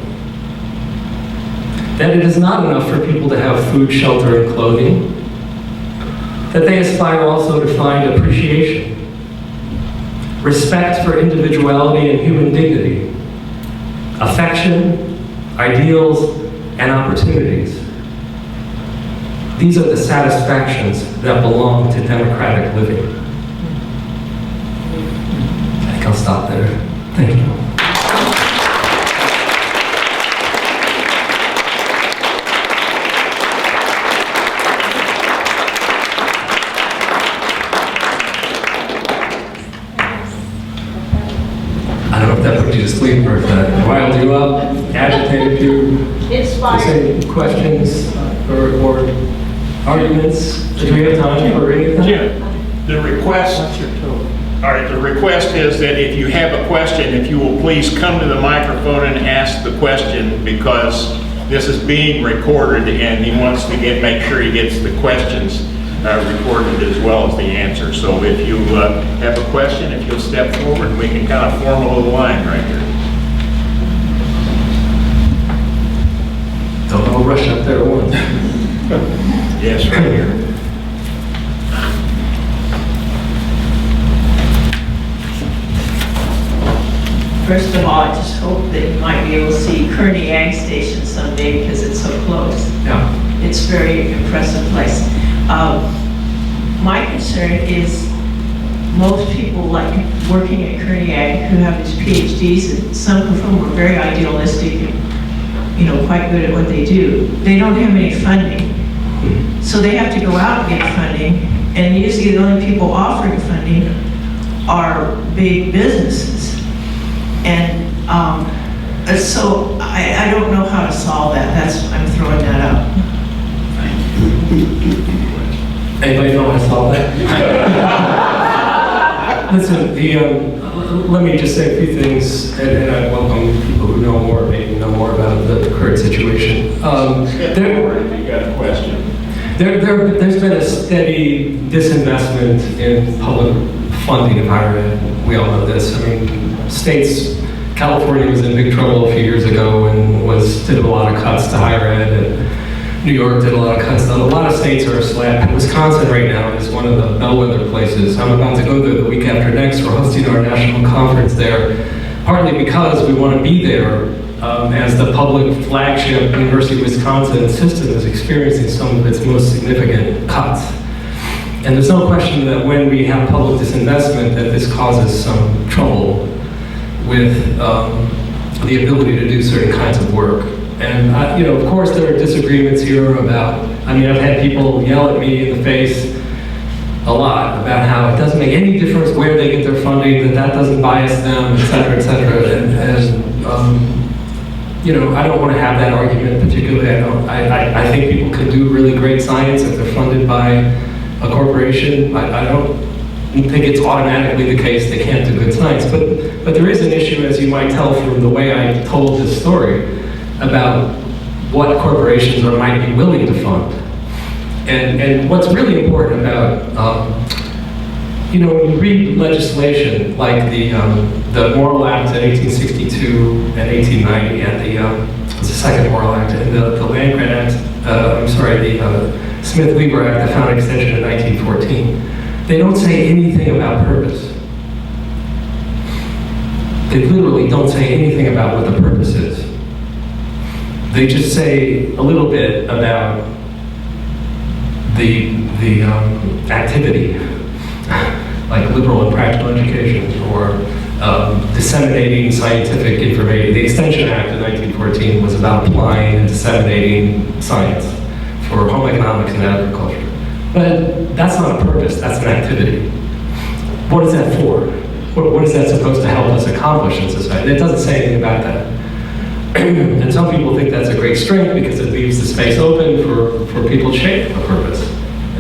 That it is not enough for people to have food, shelter, and clothing. That they aspire also to find appreciation, respect for individuality and human dignity, affection, ideals, and opportunities. These are the satisfactions that belong to democratic living. I think I'll stop there. Thank you. I don't know if that put you to sleep or if that riled you up, agitated you. Inspired. Any questions or arguments? Do we have time for any of that? Jim, the request, all right, the request is that if you have a question, if you will please come to the microphone and ask the question, because this is being recorded and he wants to make sure he gets the questions recorded as well as the answer. So if you have a question, if you'll step forward, we can kind of form a little line right here. Don't all rush up there at once. Yes, right here. First of all, I just hope that you might be able to see Kearney Ag Station someday because it's so close. Yeah. It's a very impressive place. My concern is most people like working at Kearney Ag who have these PhDs, and some of them are very idealistic and quite good at what they do. They don't have any funding. So they have to go out and get funding, and usually the only people offering funding are big businesses. And so I don't know how to solve that. I'm throwing that out. Anybody know how to solve that? Listen, let me just say a few things, and I welcome people who know more, maybe know more about the current situation. Step forward if you got a question. There's been a steady disinvestment in public funding of higher ed. we all know this. I mean, states, California was in big trouble a few years ago and did a lot of cuts to higher ed, and New York did a lot of cuts. A lot of states are slapped. Wisconsin right now is one of the bellwether places. I'm about to go there the week after next. We're hosting our national conference there, partly because we want to be there as the public flagship University of Wisconsin system is experiencing some of its most significant cuts. And there's no question that when we have public disinvestment, that this causes some trouble with the ability to do certain kinds of work. And, of course, there are disagreements here about, I've had people yell at me in the face a lot about how it doesn't make any difference where they get their funding, that doesn't bias them, et cetera, et cetera. I don't want to have that argument particularly. I think people can do really great science if they're funded by a corporation. I don't think it's automatically the case they can't do good science, but there is an issue, as you might tell from the way I told this story, about what corporations might be willing to fund. And what's really important about, when you read legislation like the Morrill Act in 1862 and 1890, and the Second Morrill Act, and the Land Grant Act, the Smith-Weaver Act, the Founding Extension in 1914, they don't say anything about purpose. They literally don't say anything about what the purpose is. They just say a little bit about the activity, like liberal and practical education, or disseminating scientific information. The Extension Act of 1914 was about applying and disseminating science for home economics and agriculture. But that's not a purpose, that's an activity. What is that for? What is that supposed to help us accomplish in society? It doesn't say anything about that. And some people think that's a great strength because it leaves the space open for people to shape a purpose,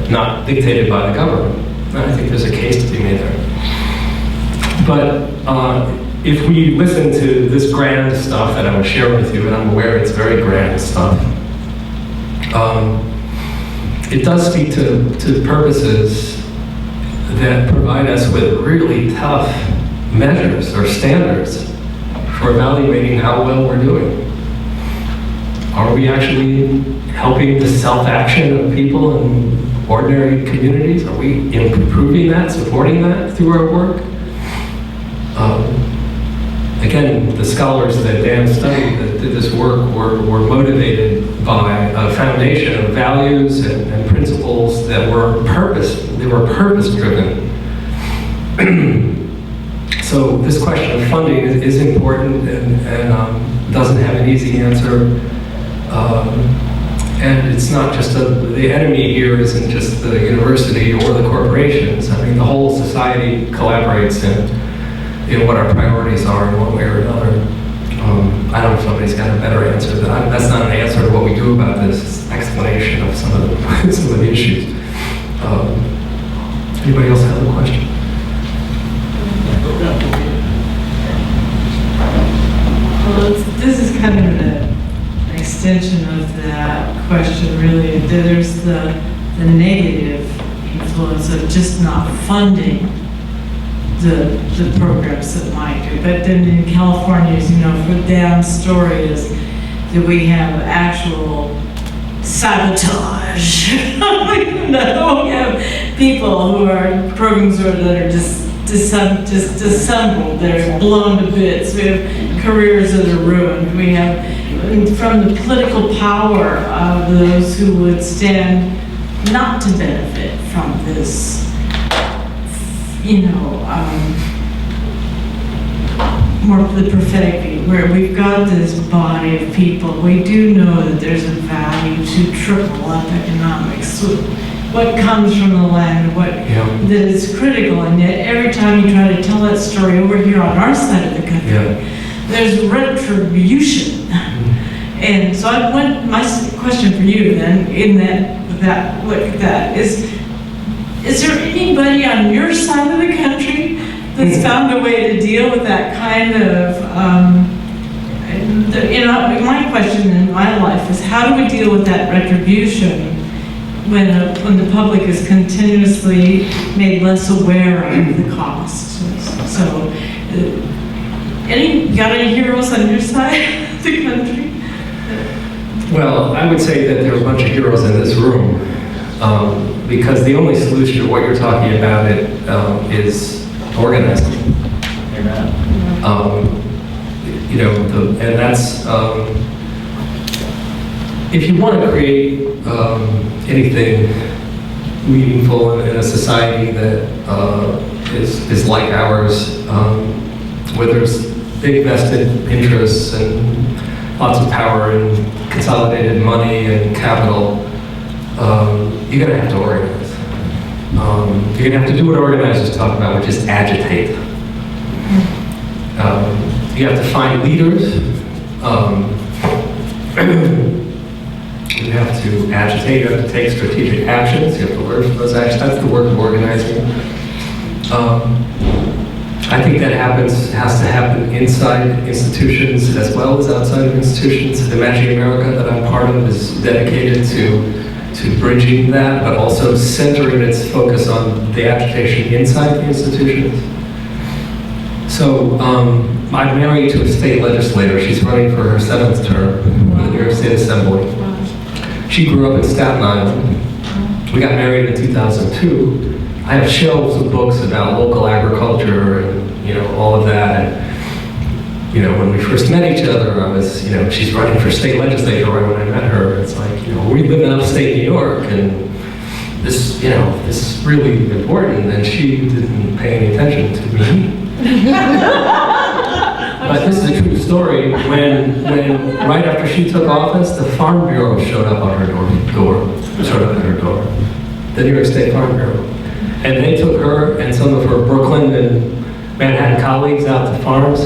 not dictated by the government. And I think there's a case to be made there. But if we listen to this grand stuff that I'm going to share with you, and I'm aware it's very grand stuff, it does speak to purposes that provide us with really tough measures or standards for evaluating how well we're doing. Are we actually helping the self-action of people in ordinary communities? Are we improving that, supporting that through our work? Again, the scholars that Dan studied that did this work were motivated by a foundation of values and principles that were purpose-driven. So this question of funding is important and doesn't have an easy answer. And it's not just the enemy here isn't just the university or the corporations. I mean, the whole society collaborates in what our priorities are in one way or another. I don't know if somebody's got a better answer. That's not an answer to what we do about this. It's an explanation of some of the issues. Anybody else have a question? Well, this is kind of an extension of that question, really. There's the negative influence of just not funding the programs that might do. But then in California, as you know, for Dan's story is that we have actual sabotage. We have people who are programs that are just disassembled, they're blown to bits. We have careers that are ruined. We have, from the political power of those who would stand not to benefit from this, more of the prophetic view, where we've got this body of people. We do know that there's a value to trickle up economics. What comes from the land, that is critical, and yet every time you try to tell that story over here on our side of the country, there's retribution. And so my question for you then, in that look at that, is there anybody on your side of the country that's found a way to deal with that kind of, my question in my life is, how do we deal with that retribution when the public is continuously made less aware of the costs? So, got any heroes on your side of the country? Well, I would say that there are a bunch of heroes in this room, because the only solution to what you're talking about is organizing. You know, and that's, if you want to create anything meaningful in a society that is like ours, where there's big vested interests and lots of power and consolidated money and capital, you're gonna have to organize. You're gonna have to do what organizers talk about, which is agitate. You have to find leaders. You have to agitate, you have to take strategic actions, you have to learn from those actions. That's the work of organizing. I think that has to happen inside institutions as well as outside of institutions. The Magic America that I'm part of is dedicated to bridging that, but also centering its focus on the agitation inside the institutions. So I'm married to a state legislator. She's running for her 7th term in the New York State Assembly. She grew up in Staten Island. We got married in 2002. I have shelves of books about local agriculture and, you know, all of that. And, you know, when we first met each other, I was, you know, she's running for state legislature right when I met her. It's like, you know, we live in upstate New York and this, you know, this is really important. And she didn't pay any attention to me. But this is a true story. When right after she took office, the Farm Bureau showed up on her door, the New York State Farm Bureau. And they took her and some of her Brooklyn and Manhattan colleagues out to farms.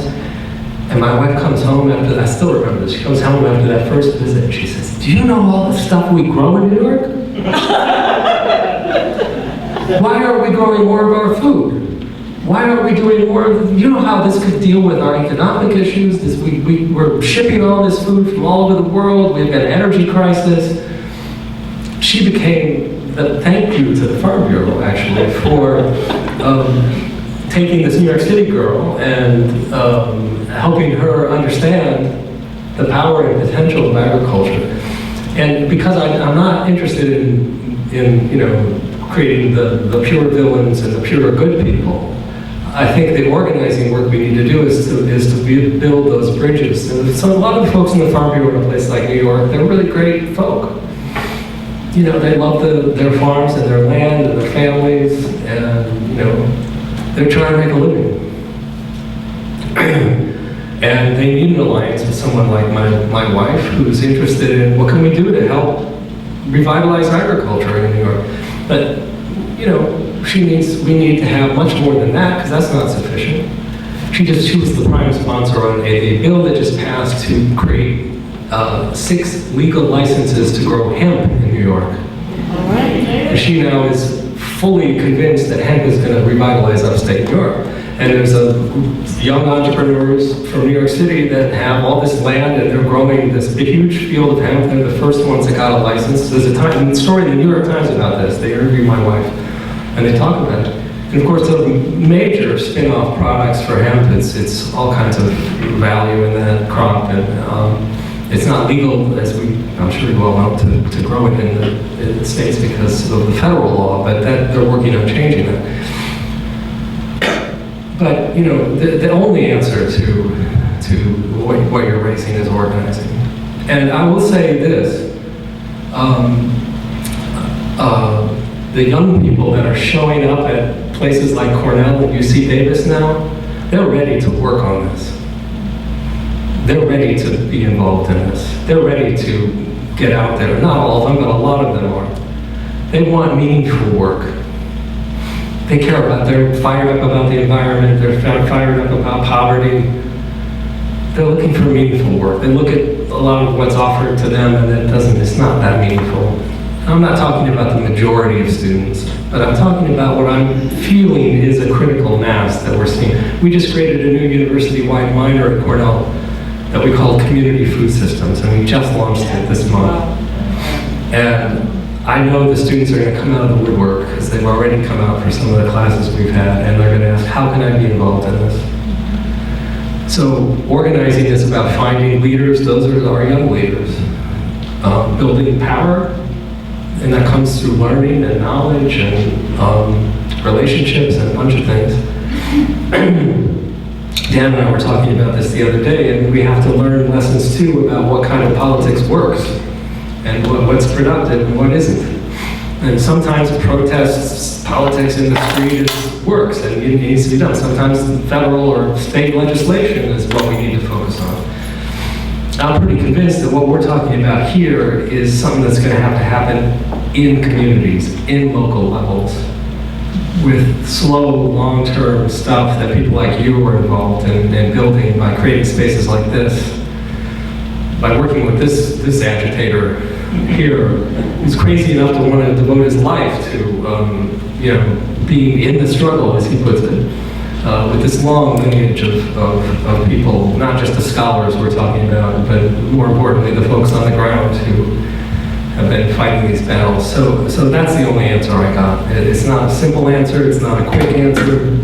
And my wife comes home after that, I still remember this, she comes home after that first visit and she says, "Do you know all the stuff we grow in New York? Why aren't we growing more of our food? Why aren't we doing more of, you know how this could deal with our economic issues? We're shipping all this food from all over the world, we've got an energy crisis." She became the thank you to the Farm Bureau, actually, for taking this New York City girl and helping her understand the power and potential of agriculture. And because I'm not interested in you know, creating the pure villains and the pure good people, I think the organizing work we need to do is to build those bridges. And so a lot of the folks in the Farm Bureau in a place like New York, they're really great folk. You know, they love their farms and their land and their families, and, you know, they're trying to make a living. And they need an alliance with someone like my wife, who's interested in what can we do to help revitalize agriculture in New York. But, you know, we need to have much more than that, because that's not sufficient. She was the prime sponsor on a bill that just passed to create 6 legal licenses to grow hemp in New York. And she now is fully convinced that hemp is going to revitalize upstate New York. And there's young entrepreneurs from New York City that have all this land and they're growing this huge field of hemp. They're the first ones that got a license. There's a story in the New York Times about this. They interviewed my wife and they talk about it. And of course, the major spin-off products for hemp, it's all kinds of value in that crop. And it's not legal, as I'm sure you all know, to grow it in the States because of the federal law, but they're working on changing that. But, you know, the only answer to what you're raising is organizing. And I will say this, the young people that are showing up at places like Cornell and UC Davis now, they're ready to work on this. They're ready to be involved in this. They're ready to get out there. Not all of them, but a lot of them are. They want meaningful work. They care about, they're fired up about the environment, they're fired up about poverty. They're looking for meaningful work. They look at a lot of what's offered to them and it's not that meaningful. I'm not talking about the majority of students, but I'm talking about what I'm feeling is a critical mass that we're seeing. We just created a new university-wide minor at Cornell that we call Community Food Systems, and we just launched it this month. And I know the students are going to come out of the woodwork because they've already come out for some of the classes we've had, and they're going to ask, how can I be involved in this? So organizing is about finding leaders. Those are our young leaders. Building power, and that comes through learning and knowledge and relationships and a bunch of things. Dan and I were talking about this the other day, and we have to learn lessons too about what kind of politics works and what's productive and what isn't. And sometimes protests, politics in the street works and it needs to be done. Sometimes federal or state legislation is what we need to focus on. I'm pretty convinced that what we're talking about here is something that's going to happen in communities, in local levels, with slow, long-term stuff that people like you are involved in building by creating spaces like this. By working with this agitator here, who's crazy enough to want to devote his life to, being in the struggle, as he puts it, with this long lineage of people, not just the scholars we're talking about, but more importantly, the folks on the ground who have been fighting these battles. So that's the only answer I got. It's not a simple answer, it's not a quick answer,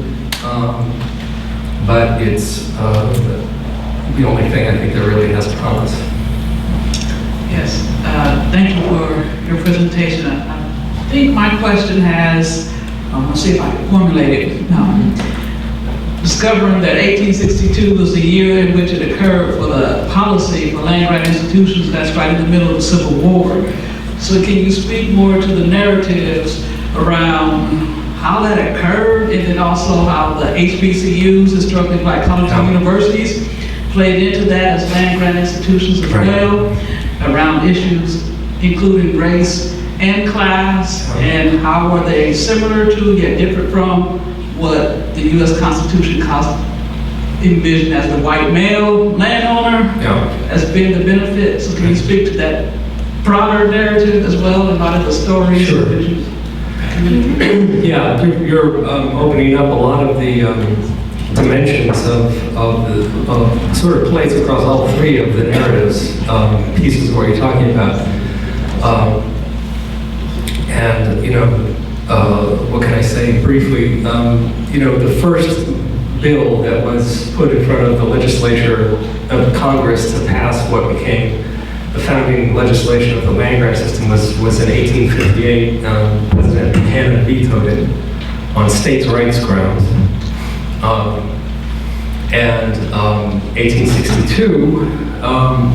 but it's the only thing I think that really has promise. Yes, thank you for your presentation. I think my question has, let's see if I can formulate it. Discovering that 1862 was the year in which it occurred for the policy for land-grant institutions, that's right in the middle of the Civil War. So can you speak more to the narratives around how that occurred, and then also how the HBCUs, historically black colleges and universities, played into that as land-grant institutions as well, around issues including race and class, and how are they similar to, yet different from, what the U.S. Constitution envisioned as the white male landowner as being the benefit. So can you speak to that broader narrative as well, and a lot of the stories? Sure. Yeah, you're opening up a lot of the dimensions of sort of plays across all three of the narratives pieces where you're talking about. What can I say briefly? The first bill that was put in front of the legislature of Congress to pass what became the founding legislation of the land-grant system was in 1858. President Buchanan vetoed it on states' rights grounds. And 1862,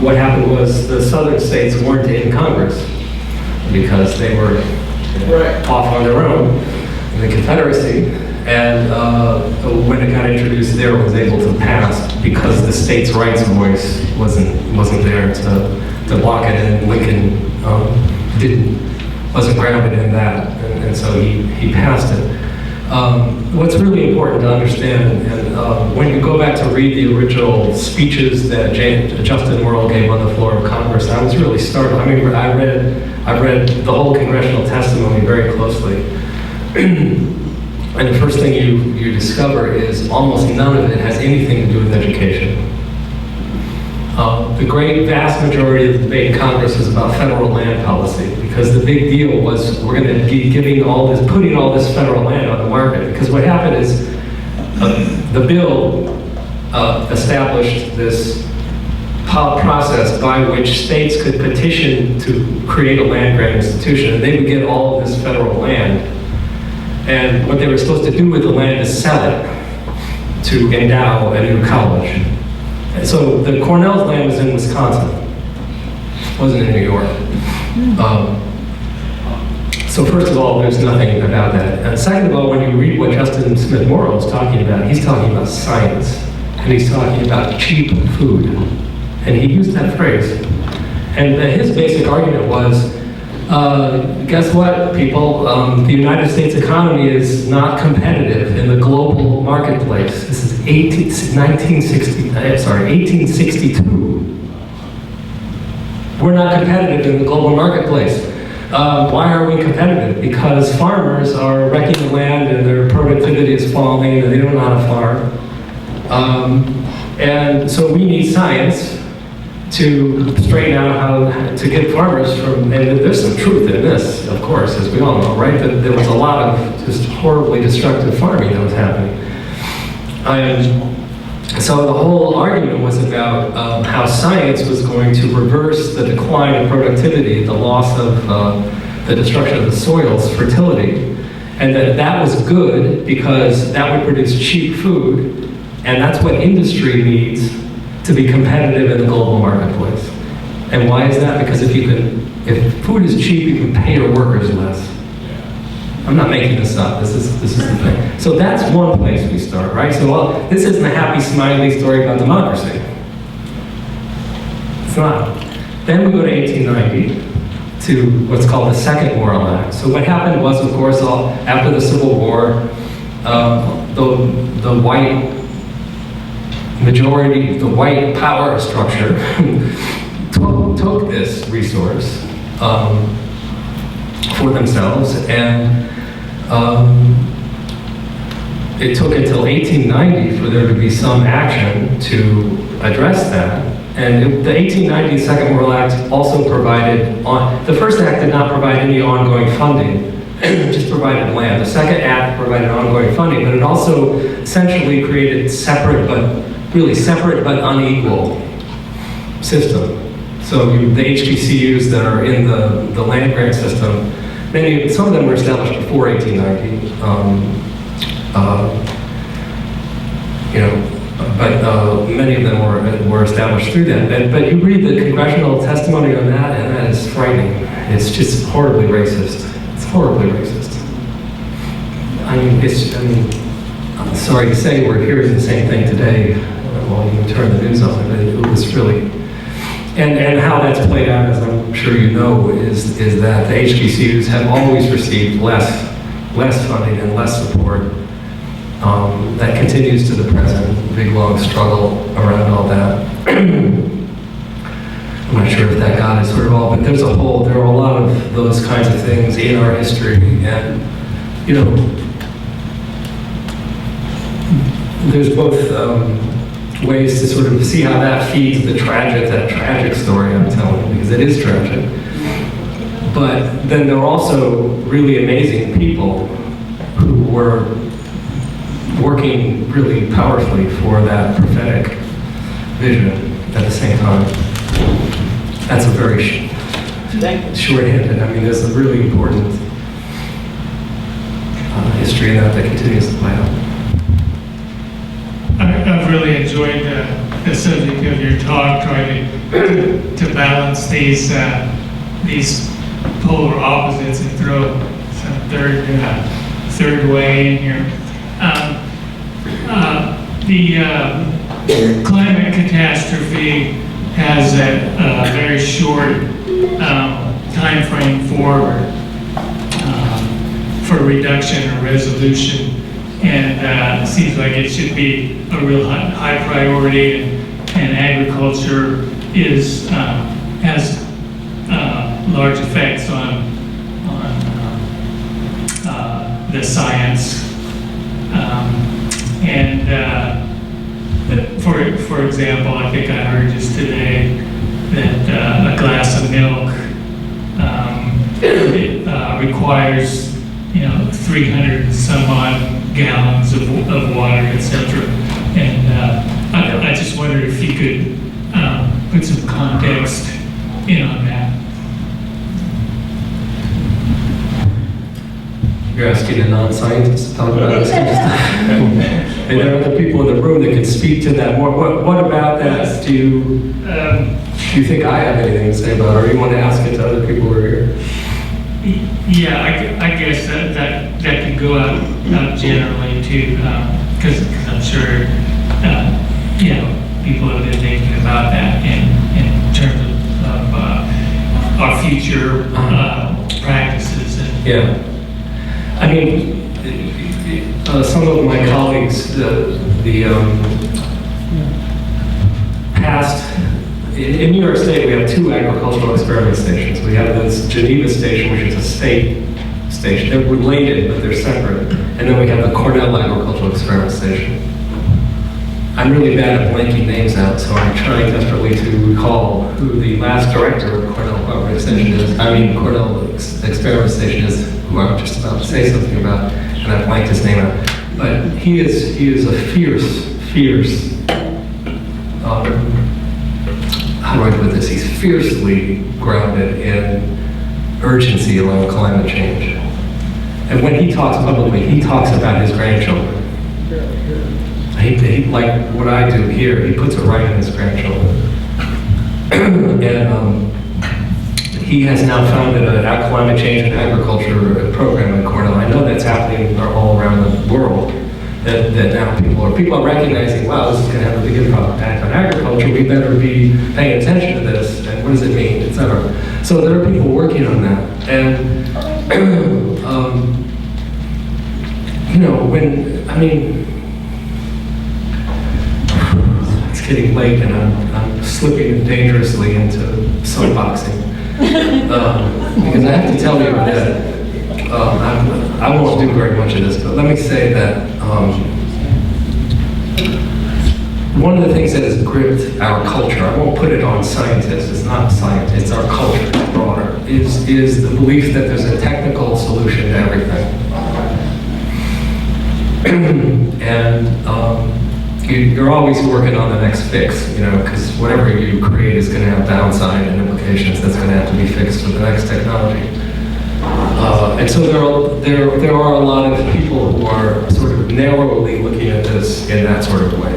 what happened was the southern states weren't in Congress because they were off on their own in the Confederacy, and when it got introduced there, it was able to pass because the states' rights voice wasn't there to block it, and Lincoln wasn't grounded in that, and so he passed it. What's really important to understand, and when you go back to read the original speeches that Justin Morrill gave on the floor of Congress, I was really startled. I mean, I read the whole congressional testimony very closely. And the first thing you discover is almost none of it has anything to do with education. The great vast majority of the debate in Congress is about federal land policy, because the big deal was we're going to be putting all this federal land on the market. Because what happened is the bill established this process by which states could petition to create a land-grant institution, and they would get all of this federal land. And what they were supposed to do with the land is sell it to endow a new college. And so the Cornell's land was in Wisconsin. It wasn't in New York. So first of all, there's nothing about that. And second of all, when you read what Justin Smith Morrill is talking about, he's talking about science, and he's talking about cheap food. And he used that phrase. And his basic argument was, guess what, people? The United States economy is not competitive in the global marketplace. This is 1862. We're not competitive in the global marketplace. Why are we competitive? Because farmers are wrecking the land and their productivity is falling and they don't know how to farm. And so we need science to straighten out how to get farmers from, and there's some truth in this, of course, as we all know, right? That there was a lot of just horribly destructive farming that was happening. So the whole argument was about how science was going to reverse the decline of productivity, the loss of the destruction of the soil's fertility, and that was good because that would produce cheap food, and that's what industry needs to be competitive in the global marketplace. And why is that? Because if food is cheap, you can pay your workers less. I'm not making this up. This is the thing. So that's one place we start, right? So this isn't a happy, smiley story about democracy. It's not. Then we go to 1890 to what's called the Second Morrill Act. So what happened was, of course, after the Civil War, the white majority, the white power structure took this resource for themselves, and it took until 1890 for there to be some action to address that. And the 1890 Second Morrill Act also provided, the first act did not provide any ongoing funding, it just provided land. The second act provided ongoing funding, but it also essentially created separate but unequal system. So the HBCUs that are in the land grant system, some of them were established before 1890, but many of them were established through that. But you read the congressional testimony on that, and that is frightening. It's just horribly racist. It's horribly racist. I'm sorry to say we're hearing the same thing today. Well, you can turn the news on, but it was really, and how that's played out, as I'm sure you know, is that the HBCUs have always received less funding and less support. That continues to the present, big long struggle around all that. I'm not sure if that got us sort of all, but there are a lot of those kinds of things in our history, and there's both ways to sort of see how that feeds that tragic story I'm telling, because it is tragic. But then there are also really amazing people who were working really powerfully for that prophetic vision at the same time. That's a very short-handed. There's a really important history in that continues to play out. I've really enjoyed the subject of your talk, trying to balance these polar opposites and throw some third way in here. The climate catastrophe has a very short time frame for reduction or resolution. And it seems like it should be a real high priority, and agriculture has large effects on the science. For example, I think I heard just today that a glass of milk requires 300 and some odd gallons of water, etc. And I just wondered if you could put some context in on that. You're asking a non-scientist to talk about this kind of stuff. And there are other people in the room that can speak to that more. What about that? Do you think I have anything to say about it, or you want to ask it to other people who are here? Yeah, I guess that could go out generally too, because I'm sure people have been thinking about that in terms of our future practices. Yeah. Some of my colleagues, past, in New York State, we have 2 agricultural experiment stations. We have this Geneva station, which is a state station. They're related, but they're separate. And then we have the Cornell Agricultural Experiment Station. I'm really bad at blanking names out, so I'm trying desperately to recall who the last director of Cornell Public Extension is, Cornell Experiment Station is, who I'm just about to say something about, and I blanked his name out. But he is a fierce, how do I put this? He's fiercely grounded in urgency around climate change. And when he talks publicly, he talks about his grandchildren. He, like what I do here, he puts it right in his grandchildren. And he has now founded a climate change and agriculture program in Cornell. I know that's happening all around the world. That now people are recognizing, wow, this is going to have a big impact on agriculture. We better be paying attention to this, and what does it mean, etc. So there are people working on that, and you know, it's getting late, and I'm slipping dangerously into soapboxing because I have to tell you that. I won't do very much of this, but let me say that one of the things that has gripped our culture, I won't put it on scientists, it's not science, it's our culture, it's broader, is the belief that there's a technical solution to everything. And you're always working on the next fix, you know, because whatever you create is going to have downside and implications that's going to have to be fixed with the next technology. And so there are a lot of people who are sort of narrowly looking at this in that sort of way.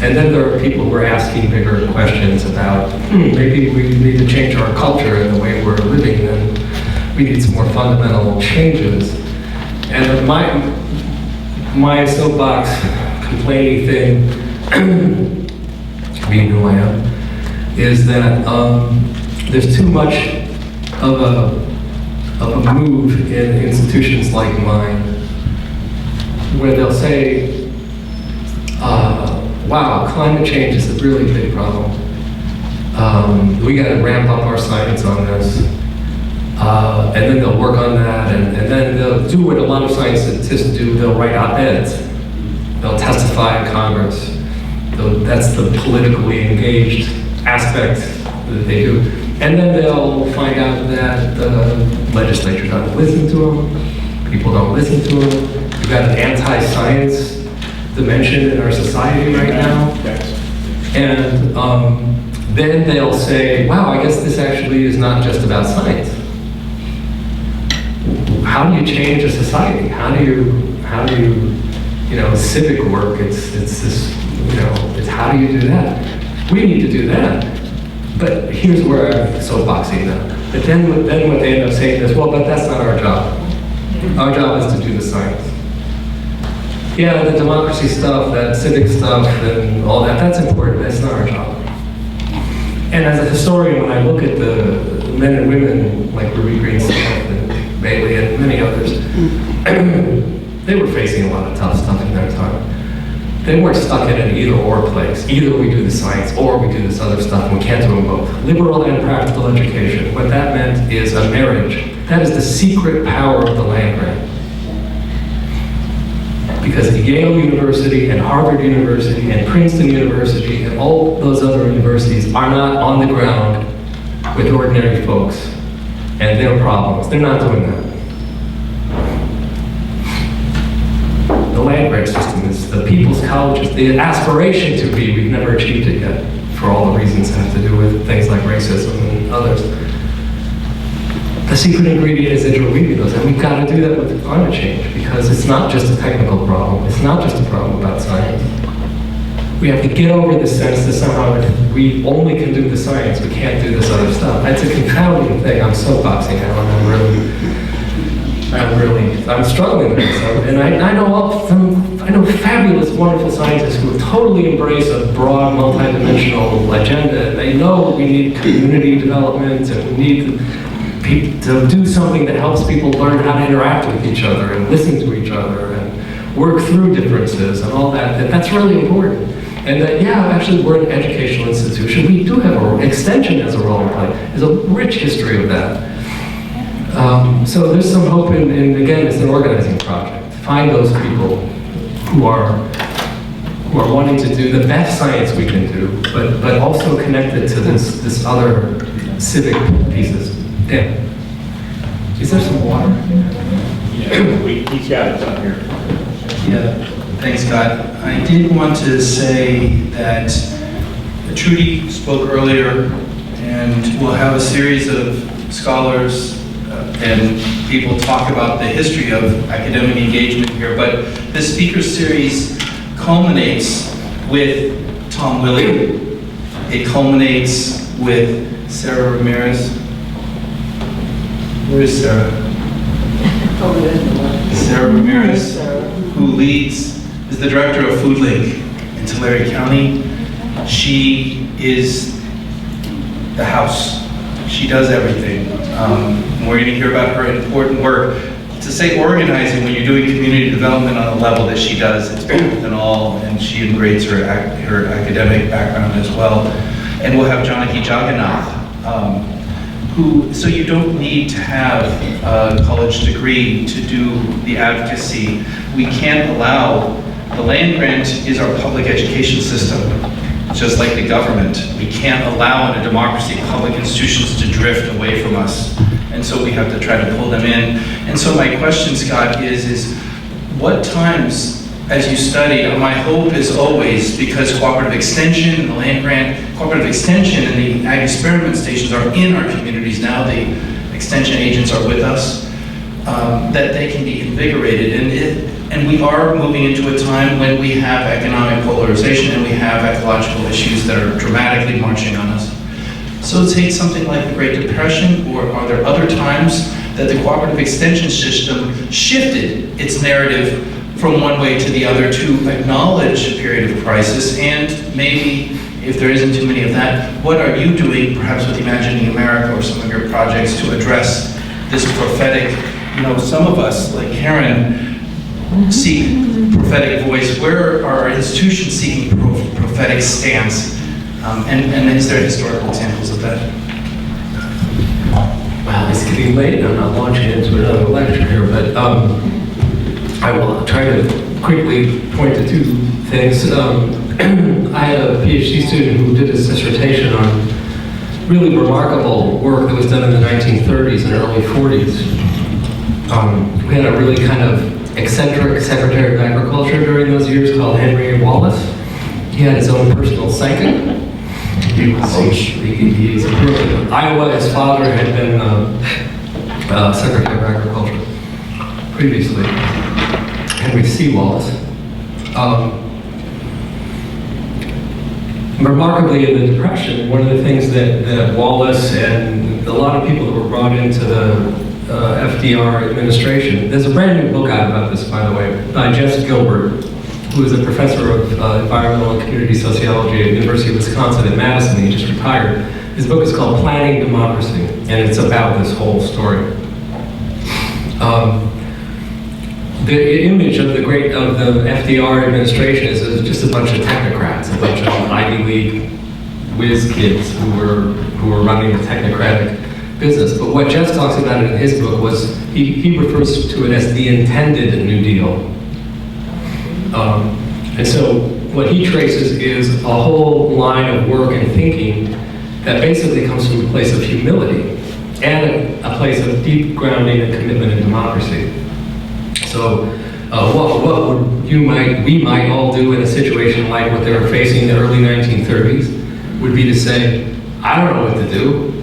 And then there are people who are asking bigger questions about, maybe we need to change our culture and the way we're living, and we need some more fundamental changes. And my soapbox complaining thing, being who I am, is that there's too much of a move in institutions like mine where they'll say, wow, climate change is a really big problem. We got to ramp up our science on this. And then they'll work on that, and then they'll do what a lot of scientists do, they'll write op-eds. They'll testify in Congress. That's the politically engaged aspect that they do. And then they'll find out that the legislature doesn't listen to them, people don't listen to them. We've got an anti-science dimension in our society right now. And then they'll say, wow, I guess this actually is not just about science. How do you change a society? How do you civic work, it's this, it's how do you do that? We need to do that. But here's where I'm soapboxing now. But then what they end up saying is, well, but that's not our job. Our job is to do the science. Yeah, the democracy stuff, that civic stuff, and all that, that's important, that's not our job. And as a historian, when I look at the men and women like Ruby Greenstaff and Bailey and many others, they were facing a lot of tough stuff in their time. They weren't stuck in an either-or place. Either we do the science or we do this other stuff, and we can't do them both. Liberal and practical education, what that meant is a marriage. That is the secret power of the land grant. Because Yale University and Harvard University and Princeton University and all those other universities are not on the ground with ordinary folks and their problems. They're not doing that. The land grant system is the people's colleges, the aspiration to be, we've never achieved it yet, for all the reasons that have to do with things like racism and others. The secret ingredient is intermediate, and we've got to do that with climate change, because it's not just a technical problem, it's not just a problem about science. We have to get over the sense that somehow if we only can do the science, we can't do this other stuff. That's a confounding thing. I'm soapboxing now, and I'm struggling with this. And I know fabulous, wonderful scientists who totally embrace a broad, multidimensional agenda. They know we need community development, and we need to do something that helps people learn how to interact with each other and listen to each other and work through differences and all that. That's really important. And that, yeah, actually we're an educational institution. We do have an extension as a role to play. There's a rich history of that. So there's some hope in again, it's an organizing project. Find those people who are who are wanting to do the best science we can do, but also connected to this other civic pieces. Dan, is there some water? Yeah, he's got it up here. Yeah, thanks, Scott. I did want to say that Trudy spoke earlier, and we'll have a series of scholars and people talk about the history of academic engagement here, but this speaker series culminates with Tom Willey. It culminates with Sarah Ramirez. Where is Sarah? Sarah Ramirez, who is the director of FoodLink in Tulare County. She is the house. She does everything. We're going to hear about her important work. To say organizing when you're doing community development on the level that she does, it's better than all, and she integrates her academic background as well. And we'll have Janaki Jagannath, so you don't need to have a college degree to do the advocacy. We can't allow, the land grant is our public education system, just like the government. We can't allow in a democracy public institutions to drift away from us. And so we have to try to pull them in. And so my question, Scott, is what times, as you study, my hope is always, because cooperative extension, the land grant, cooperative extension and the ag experiment stations are in our communities now, the extension agents are with us, that they can be invigorated. And we are moving into a time when we have economic polarization and we have ecological issues that are dramatically marching on us. So take something like the Great Depression, or are there other times that the cooperative extension system shifted its narrative from one way to the other to acknowledge a period of crisis? And maybe, if there isn't too many of that, what are you doing, perhaps with Imagining America or some of your projects, to address this prophetic, some of us, like Karen, seek prophetic voice. Where are our institutions seeking prophetic stance? And is there historical examples of that? Well, it's getting late, and I'm not launching into another lecture here, but I will try to quickly point to two things. I had a PhD student who did his dissertation on really remarkable work that was done in the 1930s and early 40s. We had a really kind of eccentric Secretary of Agriculture during those years called Henry Wallace. He had his own personal psychic. He's from Iowa. His father had been Secretary of Agriculture previously, Henry C. Wallace. Remarkably, in the Depression, one of the things that Wallace and a lot of people that were brought into the FDR administration, there's a brand new book out about this, by the way, by Jess Gilbert, who is a professor of environmental and community sociology at the University of Wisconsin at Madison. He just retired. His book is called Planning Democracy, and it's about this whole story. The image of the FDR administration is just a bunch of technocrats, a bunch of Ivy League whiz kids who were running the technocratic business. But what Jess talks about in his book was, he refers to it as the intended New Deal. And so what he traces is a whole line of work and thinking that basically comes from a place of humility and a place of deep grounding and commitment in democracy. So what we might all do in a situation like what they were facing in the early 1930s would be to say, I don't know what to do.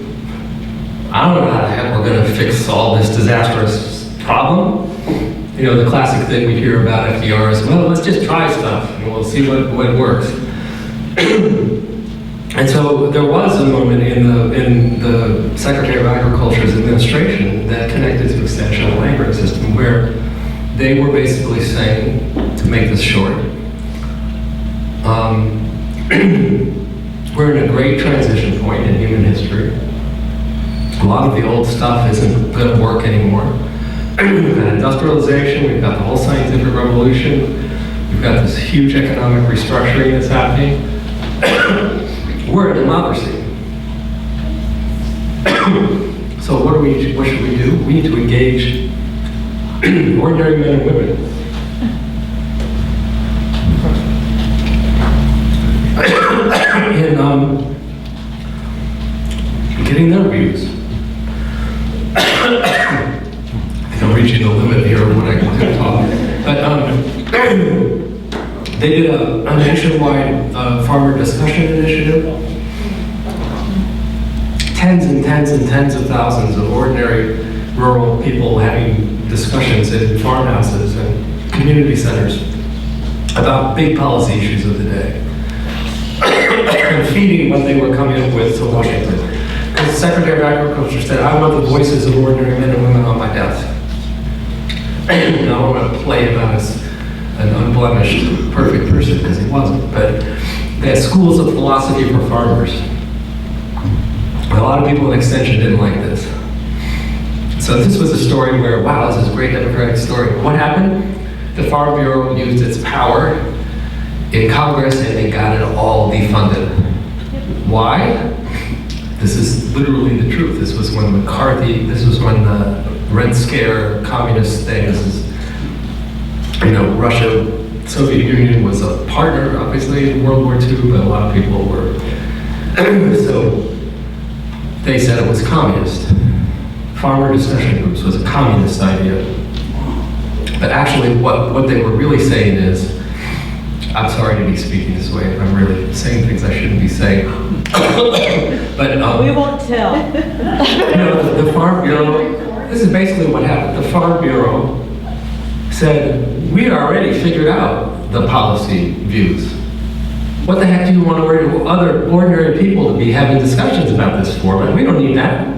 I don't know how the heck we're going to fix all this disastrous problem. The classic thing we hear about FDR is, well, let's just try stuff and we'll see what works. And so there was a moment in the Secretary of Agriculture's administration that connected to extension of the land grant system, where they were basically saying, to make this short, we're in a great transition point in human history. A lot of the old stuff isn't going to work anymore. We've got industrialization, we've got the whole scientific revolution, we've got this huge economic restructuring that's happening. We're a democracy. So what should we do? We need to engage ordinary men and women. and getting their views. I think I'm reaching the limit here of what I can talk. But they did a nationwide farmer discussion initiative. Tens and tens and tens of thousands of ordinary rural people having discussions in farmhouses and community centers about big policy issues of the day. And feeding what they were coming up with to Washington. Because the Secretary of Agriculture said, I want the voices of ordinary men and women on my desk. And I don't want to play him out as an unblemished, perfect person, because he wasn't. But they had schools of philosophy for farmers. A lot of people in Extension didn't like this. So this was a story where, wow, this is a great democratic story. What happened? The Farm Bureau used its power in Congress and they got it all defunded. Why? This is literally the truth. This was when McCarthy, this was when the Red Scare, communist things, Russia, Soviet Union was a partner, obviously, in World War II, but a lot of people were. So they said it was communist. Farmer discussion groups was a communist idea. But actually, what they were really saying is, I'm sorry to be speaking this way, I'm really saying things I shouldn't be saying. But We won't tell. the Farm Bureau, this is basically what happened. The Farm Bureau said, we already figured out the policy views. What the heck do you want other ordinary people to be having discussions about this for? We don't need that.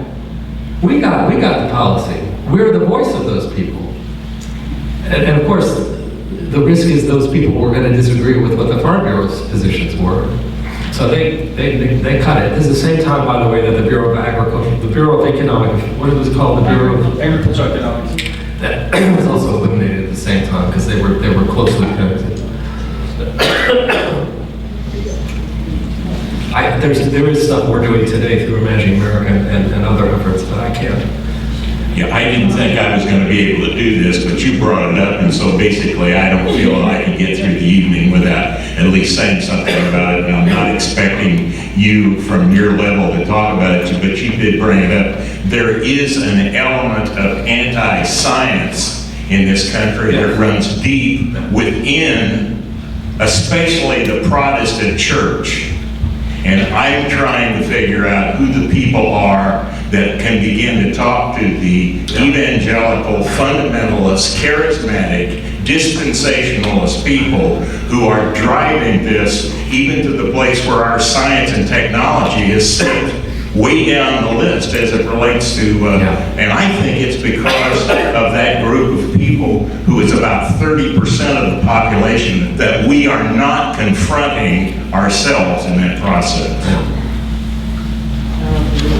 We got the policy. We're the voice of those people. And of course, the risk is those people were going to disagree with what the Farm Bureau's positions were. So they cut it. This is the same time, by the way, that the Bureau of Agriculture, the Bureau of Economic, what was it called? The Bureau of Agricultural Economics. That was also eliminated at the same time because they were closely connected. There is stuff we're doing today through Imagining America and other efforts, but I can't. Yeah, I didn't think I was going to be able to do this, but you brought it up, and so basically I don't feel I can get through the evening without at least saying something about it. And I'm not expecting you from your level to talk about it, but you did bring it up. There is an element of anti-science in this country that runs deep within, especially the Protestant church. And I'm trying to figure out who the people are that can begin to talk to the evangelical, fundamentalist, charismatic, dispensationalist people who are driving this even to the place where our science and technology is set way down the list as it relates to, and I think it's because of that group of people who is about 30% of the population that we are not confronting ourselves in that process.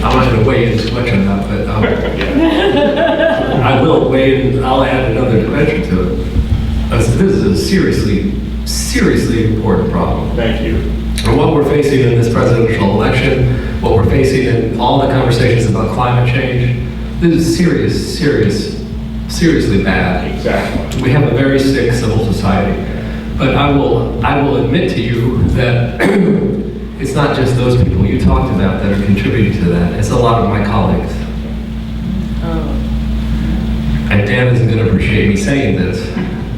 I'm not going to weigh in too much on that, but I will weigh in, I'll add another dimension to it. This is a seriously important problem. Thank you. And what we're facing in this presidential election, what we're facing in all the conversations about climate change, this is seriously bad. Exactly. We have a very sick civil society. But I will admit to you that it's not just those people you talked about that are contributing to that. It's a lot of my colleagues. And Dan isn't going to appreciate me saying this,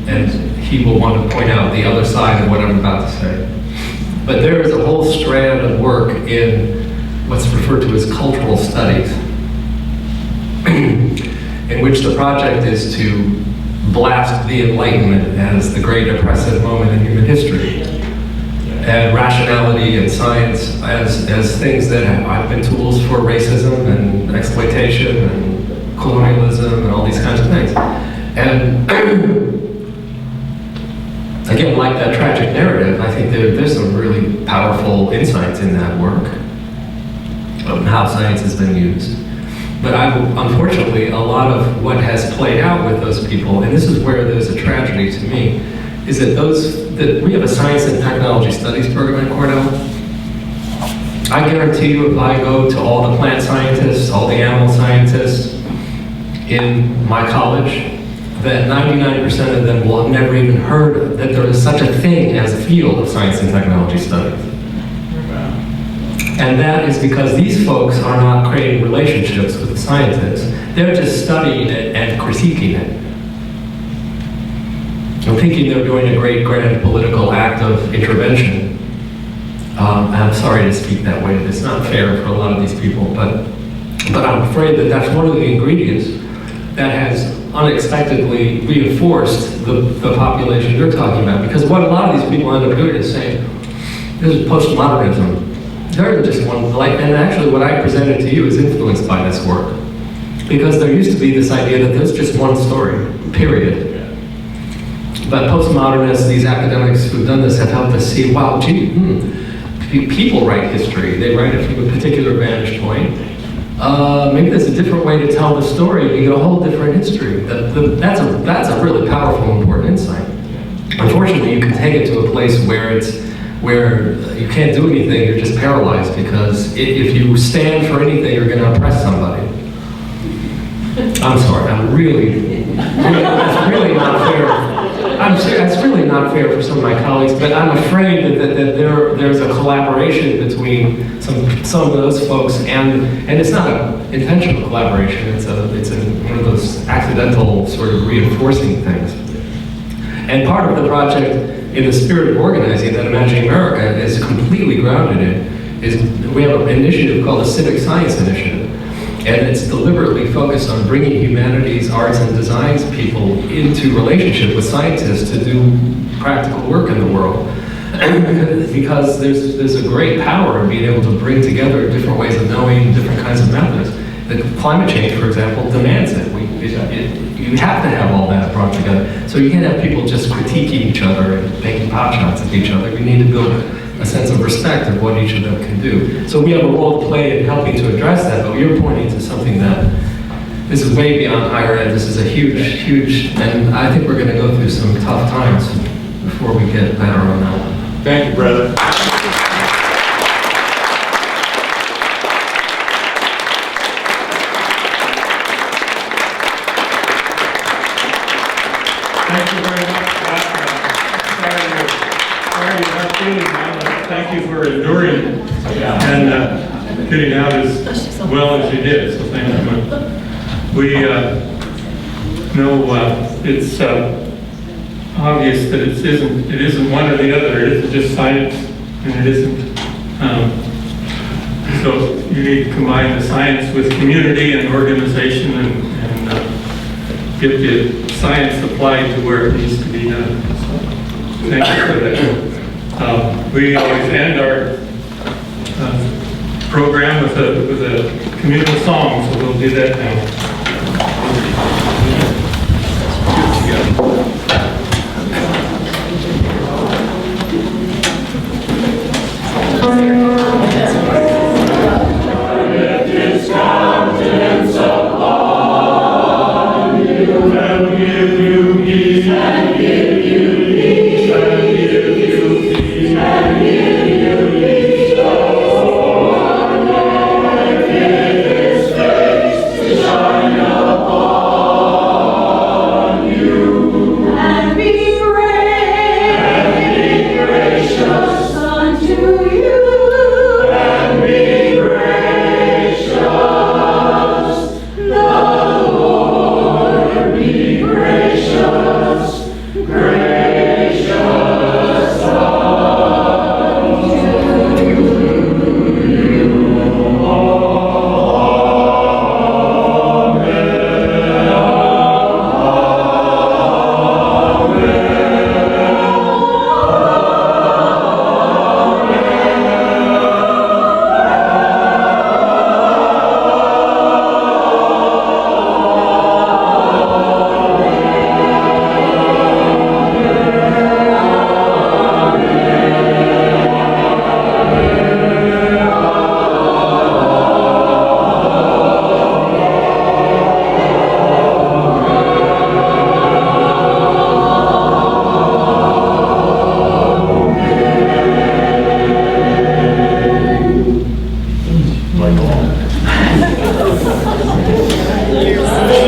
and he will want to point out the other side of what I'm about to say. But there is a whole strand of work in what's referred to as cultural studies, in which the project is to blast the Enlightenment as the great oppressive moment in human history, and rationality and science as things that have been tools for racism and exploitation and colonialism and all these kinds of things. And again, like that tragic narrative, I think there's some really powerful insights in that work of how science has been used. But unfortunately, a lot of what has played out with those people, and this is where there's a tragedy to me, is that we have a science and technology studies program at Cornell. I guarantee you, if I go to all the plant scientists, all the animal scientists in my college, that 99% of them will have never even heard that there is such a thing as a field of science and technology studies. And that is because these folks are not creating relationships with the scientists. They're just studying it and critiquing it. I'm thinking they're doing a great grand political act of intervention. I'm sorry to speak that way. It's not fair for a lot of these people, but I'm afraid that that's one of the ingredients that has unexpectedly reinforced the population you're talking about. Because what a lot of these people end up doing is saying, this is postmodernism. They're just one, and actually what I presented to you is influenced by this work. Because there used to be this idea that there's just one story, period. But postmodernists, these academics who've done this have helped us see, wow, gee, people write history. They write it from a particular vantage point. Maybe there's a different way to tell the story. You get a whole different history. That's a really powerful, important insight. Unfortunately, you can take it to a place where you can't do anything. You're just paralyzed because if you stand for anything, you're going to oppress somebody. I'm sorry. That's really not fair. It's really not fair for some of my colleagues, but I'm afraid that there's a collaboration between some of those folks, and it's not an intentional collaboration. It's one of those accidental sort of reinforcing things. And part of the project, in the spirit of organizing that Imagining America is completely grounded in, is we have an initiative called the Civic Science Initiative. And it's deliberately focused on bringing humanities, arts, and designs people into relationship with scientists to do practical work in the world. Because there's a great power in being able to bring together different ways of knowing, different kinds of methods. The climate change, for example, demands it. You have to have all that brought together. So you can't have people just critiquing each other and making pot shots at each other. We need to build a sense of respect of what each of them can do. So we have a role to play in helping to address that, but you're pointing to something that, this is way beyond higher ed. This is a huge, and I think we're going to go through some tough times before we get better on that one. Thank you, brother. Thank you very much. Sorry you're not feeling well. Thank you for enduring and getting out as well as you did. So thank you. We know it's obvious that it isn't one or the other. It isn't just science, and it isn't. So you need to combine the science with community and organization and get the science applied to where it needs to be done. So, thank you for that. We always end our program with a communal song, so we'll do that now.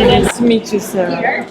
Nice to meet you, Sarah.